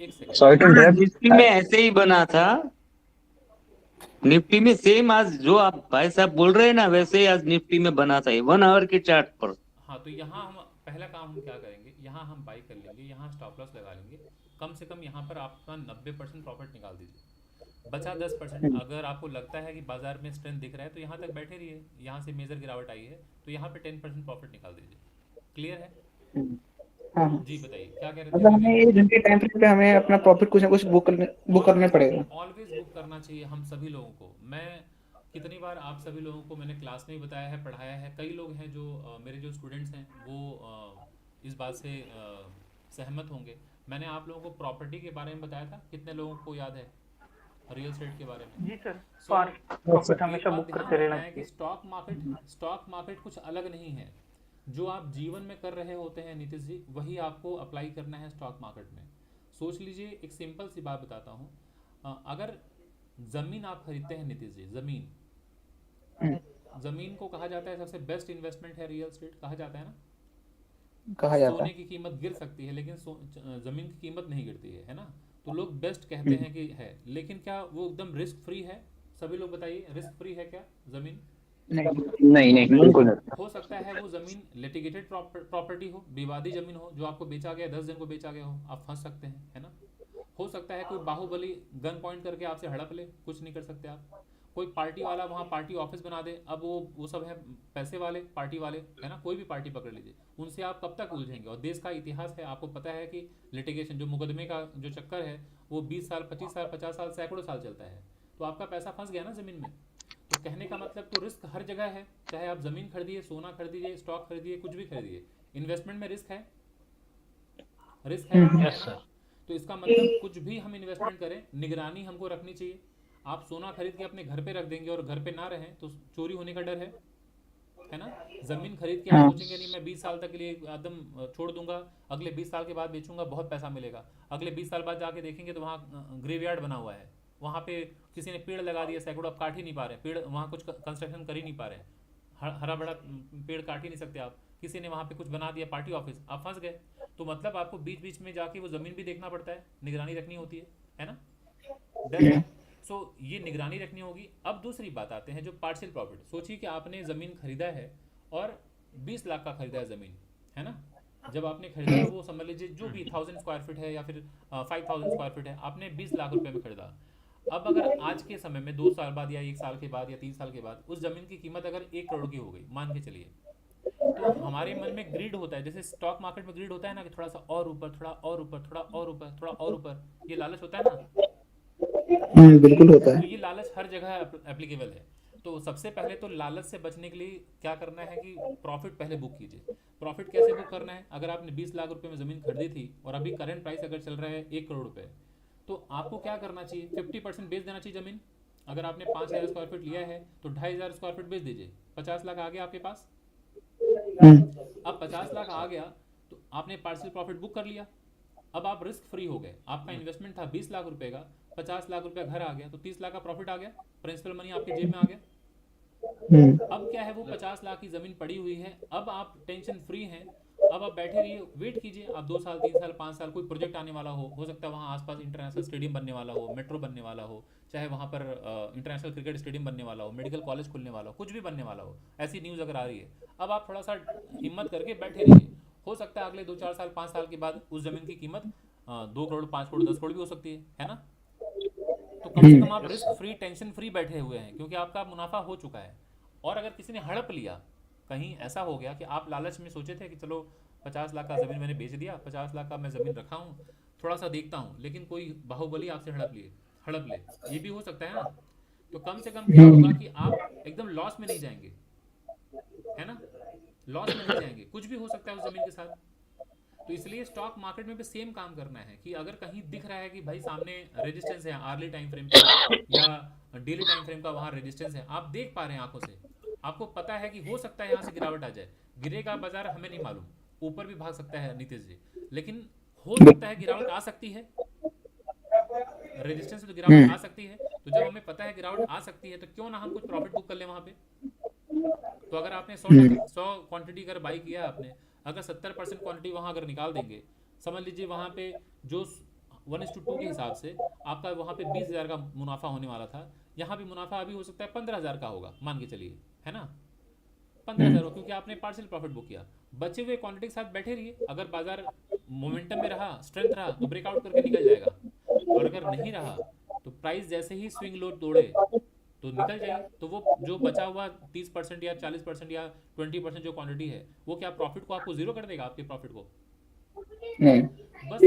एक second, sorry to interrupt. Nifty में ऐसे ही बना था, निफ्टी में सेम आज जो आप भाई साहब बोल रहे हैं ना, वैसे ही आज निफ्टी में बना था 1 आवर के चार्ट पर। हाँ तो यहाँ हम पहला काम हम क्या करेंगे, यहाँ हम बाई कर लेंगे, यहाँ स्टॉप लॉस लगा लेंगे। कम से कम यहाँ पर आपका 90% प्रॉफिट निकाल दीजिए, बचा 10%। अगर आपको लगता है कि बाजार में स्ट्रेंथ दिख रहा है तो यहाँ तक बैठे रहिए, यहाँ से मेजर गिरावट आई है तो यहाँ पे 10% प्रॉफिट निकाल दीजिए। क्लियर है? हाँ हाँ। जी बताइए क्या कह रहे थे मतलब अभी हमें भी? 1 घंटे टाइम फ्रेम पे हमें अपना प्रॉफिट कुछ ना कुछ बुक करने पड़ेगा। ऑलवेज बुक करना चाहिए हम सभी लोगों को। मैं कितनी बार आप सभी लोगों को मैंने क्लास में भी बताया है, पढ़ाया है। कई लोग हैं जो मेरे जो स्टूडेंट्स हैं वो इस बात से सहमत होंगे। मैंने आप लोगों को प्रॉपर्टी के बारे में बताया था, कितने लोगों को याद है? रियल एस्टेट के बारे में। जी सर, So, प्रॉफिट एक हमेशा बात बुक ध्यान करते रहना रखना है कि चाहिए। स्टॉक मार्केट कुछ अलग नहीं है। जो आप जीवन में कर रहे होते हैं नीतीश जी, वही आपको अप्लाई करना है स्टॉक मार्केट में। सोच लीजिए, एक सिंपल सी बात बताता हूँ। अगर ज़मीन आप खरीदते हैं नीतीश जी, ज़मीन को कहा जाता है सबसे बेस्ट इन्वेस्टमेंट है रियल एस्टेट, कहा जाता है ना। कहा जाता सोने है। की कीमत गिर सकती है लेकिन ज़मीन की कीमत नहीं गिरती है ना। तो लोग बेस्ट कहते हैं कि है, लेकिन क्या वो एकदम रिस्क फ्री है? सभी लोग बताइए, रिस्क फ्री है क्या ज़मीन? नहीं, बिल्कुल नहीं। हो सकता है वो ज़मीन लिटिगेटेड प्रॉपर्टी हो, विवादी ज़मीन हो, जो आपको बेचा गया 10 दिन को बेचा गया हो, आप फंस सकते हैं, है ना। हो सकता है कोई बाहुबली गन पॉइंट करके आपसे हड़प ले, कुछ नहीं कर सकते आप। कोई पार्टी वाला वहाँ पार्टी ऑफिस बना दे, अब वो सब है पैसे वाले पार्टी वाले, है ना। कोई भी पार्टी पकड़ लीजिए, उनसे आप कब तक उलझेंगे। और देश का इतिहास है, आपको पता है कि लिटिगेशन जो मुकदमे का जो चक्कर है वो 20 साल 25 साल 50 साल सैकड़ों साल चलता है। तो आपका पैसा फंस गया ना ज़मीन में। तो कहने का मतलब तो रिस्क हर जगह है, चाहे आप ज़मीन खरीदिए, सोना खरीदिए, स्टॉक खरीदिए, कुछ भी खरीदिए, इन्वेस्टमेंट में रिस्क है, रिस्क है यस ना? सर। तो इसका मतलब कुछ भी हम इन्वेस्टमेंट करें, निगरानी हमको रखनी चाहिए। आप सोना खरीद के अपने घर पे रख देंगे और घर पे ना रहें तो चोरी होने का डर है ना। ज़मीन खरीद के आप सोचेंगे नहीं मैं 20 साल तक के लिए एकदम छोड़ दूंगा, अगले 20 साल के बाद बेचूंगा, बहुत पैसा मिलेगा। अगले 20 साल बाद जाके देखेंगे तो वहाँ ग्रेवयार्ड बना हुआ है, वहाँ पे किसी ने पेड़ लगा दिया सैकड़ों, आप काट ही नहीं पा रहे पेड़, वहाँ कुछ कंस्ट्रक्शन कर ही नहीं पा रहे, हरा भरा पेड़ काट ही नहीं सकते आप। किसी ने वहाँ पे कुछ बना दिया पार्टी ऑफिस, आप फंस गए। तो मतलब आपको बीच बीच में जाके वो ज़मीन भी देखना पड़ता है, निगरानी रखनी होती है ना। डर है। सो ये निगरानी रखनी होगी। अब दूसरी बात आते हैं जो पार्शियल प्रॉफिट। सोचिए कि आपने ज़मीन खरीदा है और 20 लाख का खरीदा है ज़मीन, है ना। जब आपने खरीदा वो समझ लीजिए जो भी 1000 स्क्वायर फीट है या फिर 5000 स्क्वायर फीट है, आपने 20 लाख रुपए में खरीदा। अब अगर आज के समय में 2 साल बाद या 1 साल के बाद या 3 साल के बाद उस ज़मीन की कीमत अगर 1 करोड़ की हो गई, मान के चलिए, तो हमारे मन में ग्रीड होता है, जैसे स्टॉक मार्केट में ग्रीड होता है ना, कि थोड़ा सा और ऊपर, थोड़ा और ऊपर, थोड़ा और ऊपर, थोड़ा और ऊपर, ये लालच होता है ना। बिल्कुल होता तो है। ये लालच हर जगह एप्लीकेबल है। तो सबसे पहले तो लालच से बचने के लिए क्या करना है कि प्रॉफिट पहले बुक कीजिए। प्रॉफिट कैसे बुक करना है? अगर आपने 20 लाख रुपए में ज़मीन खरीदी थी और अभी करंट प्राइस अगर चल रहा है 1 करोड़ रुपए, तो आपको क्या करना चाहिए? 50% बेच देना चाहिए ज़मीन। अगर आपने 5000 स्क्वायर फीट लिया है तो 2500 स्क्वायर फीट बेच दीजिए, 50 लाख आ गया आपके पास। अब 50 लाख आ गया तो आपने पार्शियल प्रॉफिट बुक कर लिया। अब आप रिस्क फ्री हो गए। आपका इन्वेस्टमेंट था 20 लाख रुपए का, 50 लाख रुपया घर आ गया, तो 30 लाख का प्रॉफिट आ गया, प्रिंसिपल मनी आपके जेब में आ गया। अब क्या है, वो 50 लाख की ज़मीन पड़ी हुई है, अब आप टेंशन फ्री हैं। अब आप बैठे रहिए, वेट कीजिए। आप 2 साल 3 साल 5 साल कोई प्रोजेक्ट आने वाला हो सकता है वहाँ आसपास इंटरनेशनल स्टेडियम बनने वाला हो, मेट्रो बनने वाला हो, चाहे वहाँ पर इंटरनेशनल क्रिकेट स्टेडियम बनने वाला हो, मेडिकल कॉलेज खुलने वाला हो, कुछ भी बनने वाला हो, ऐसी न्यूज़ अगर आ रही है। अब आप थोड़ा सा हिम्मत करके बैठे रहिए। हो सकता है अगले 2-4 साल 5 साल के बाद उस ज़मीन की कीमत 2 करोड़ 5 करोड़ 10 करोड़ भी हो सकती है ना। तो कम से कम आप रिस्क फ्री टेंशन फ्री बैठे हुए हैं, क्योंकि आपका मुनाफा हो चुका है। और अगर किसी ने हड़प लिया, कहीं ऐसा हो गया कि आप लालच में सोचे थे कि चलो 50 लाख का ज़मीन मैंने बेच दिया, 50 लाख का मैं ज़मीन रखा हूँ, थोड़ा सा देखता हूँ, लेकिन कोई बाहुबली आपसे हड़प ले, ये भी हो सकता है ना। तो कम से कम क्या होगा कि आप एकदम लॉस में नहीं जाएंगे, है ना, लॉस में नहीं जाएंगे, कुछ भी हो सकता है उस ज़मीन के साथ। तो इसलिए स्टॉक मार्केट में भी सेम काम करना है कि अगर कहीं दिख रहा है कि भाई सामने रेजिस्टेंस है, आर्ली टाइम फ्रेम का या डेली टाइम फ्रेम का वहाँ रेजिस्टेंस है, आप देख पा रहे हैं आंखों से, आपको पता है कि हो सकता है यहाँ से गिरावट आ जाए, गिरेगा बाजार हमें नहीं मालूम, ऊपर भी भाग सकता है नीतीश जी, लेकिन हो सकता है गिरावट आ सकती है, रेजिस्टेंस से तो गिरावट आ सकती है। तो जब हमें पता है गिरावट आ सकती है तो क्यों ना हम कुछ प्रॉफिट बुक कर लें वहां पे। तो अगर आपने 100 क्वांटिटी अगर बाई किया आपने, अगर 70% क्वांटिटी वहां अगर निकाल देंगे, समझ लीजिए वहां पे जो 1:2 के हिसाब से आपका वहां पे 20,000 का मुनाफा होने वाला था, यहाँ पे मुनाफा अभी हो सकता है 15,000 का होगा, मान के चलिए, है ना, 15,000 हो, क्योंकि आपने पार्शियल प्रॉफिट बुक किया। बचे हुए क्वांटिटी के साथ बैठे रहिए, अगर बाजार मोमेंटम में रहा, स्ट्रेंथ रहा तो ब्रेकआउट करके निकल जाएगा, और अगर नहीं रहा तो प्राइस जैसे ही स्विंग लो तोड़े तो निकल जाइए। तो वो जो बचा हुआ 30% या 40% या 20% जो क्वांटिटी है, वो क्या प्रॉफिट को आपको जीरो कर देगा, आपके प्रॉफिट को? नहीं, बस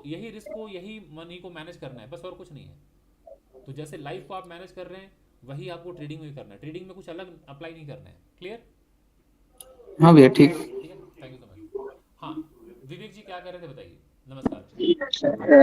यही रिस्क को यही मनी को मैनेज करना है, बस और कुछ नहीं है। तो जैसे लाइफ को आप मैनेज कर रहे हैं वही आपको ट्रेडिंग में करना है, ट्रेडिंग में कुछ अलग अप्लाई नहीं करना है। क्लियर? हाँ भैया ठीक। ठीक है, थैंक यू सो मच। हाँ विवेक जी क्या कह रहे थे बताइए। नमस्कार।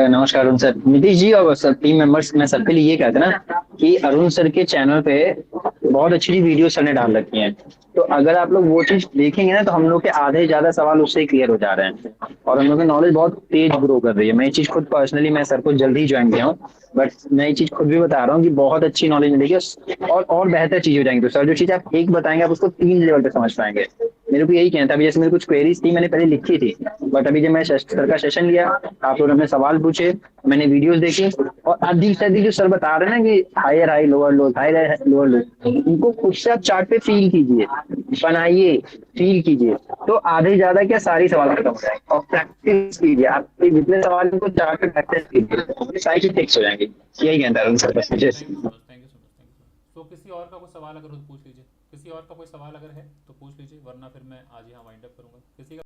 नमस्कार अरुण सर, नीतीश जी और सब टीम मेंबर्स, मैं सबके लिए ये कहता ना कि अरुण सर के चैनल पे बहुत अच्छी वीडियो सर ने डाल रखी हैं, तो अगर आप लोग वो चीज देखेंगे ना तो हम लोग के आधे ज्यादा सवाल उससे क्लियर हो जा रहे हैं और हम लोग की नॉलेज बहुत तेज ग्रो कर रही है। मैं ये चीज खुद पर्सनली, मैं सर को जल्दी ज्वाइन किया हूँ, बट मैं ये चीज खुद भी बता रहा हूँ कि बहुत अच्छी नॉलेज मिलेगी और बेहतर चीज हो जाएंगी। तो सर जो चीज आप एक बताएंगे आप उसको 3 लेवल पे समझ पाएंगे। मेरे को यही कहना था, अभी जैसे मेरी कुछ क्वेरीज थी मैंने पहले लिखी थी, बट अभी जब मैं सर का सेशन लिया, आप लोगों ने अपने सवाल पूछे, मैंने वीडियोस देखी, और अधिक से अधिक जो सर बता रहे हैं ना कि higher high lower low, higher lower low, उनको खुद से आप चार्ट पे फील कीजिए, बनाइए, फील कीजिए, तो आधे ज्यादा क्या सारी सवाल खत्म हो जाएंगे। और प्रैक्टिस कीजिए, आपके जितने सवाल को चार्ट पे प्रैक्टिस कीजिए, सारी चीज फिक्स हो जाएंगी। यही कहता है सर बस। Thank you so much. तो किसी और का कोई सवाल अगर हो तो पूछ लीजिए, किसी और का कोई सवाल अगर है तो पूछ लीजिए, वरना फिर मैं आज यहाँ वाइंड अप करूंगा। किसी का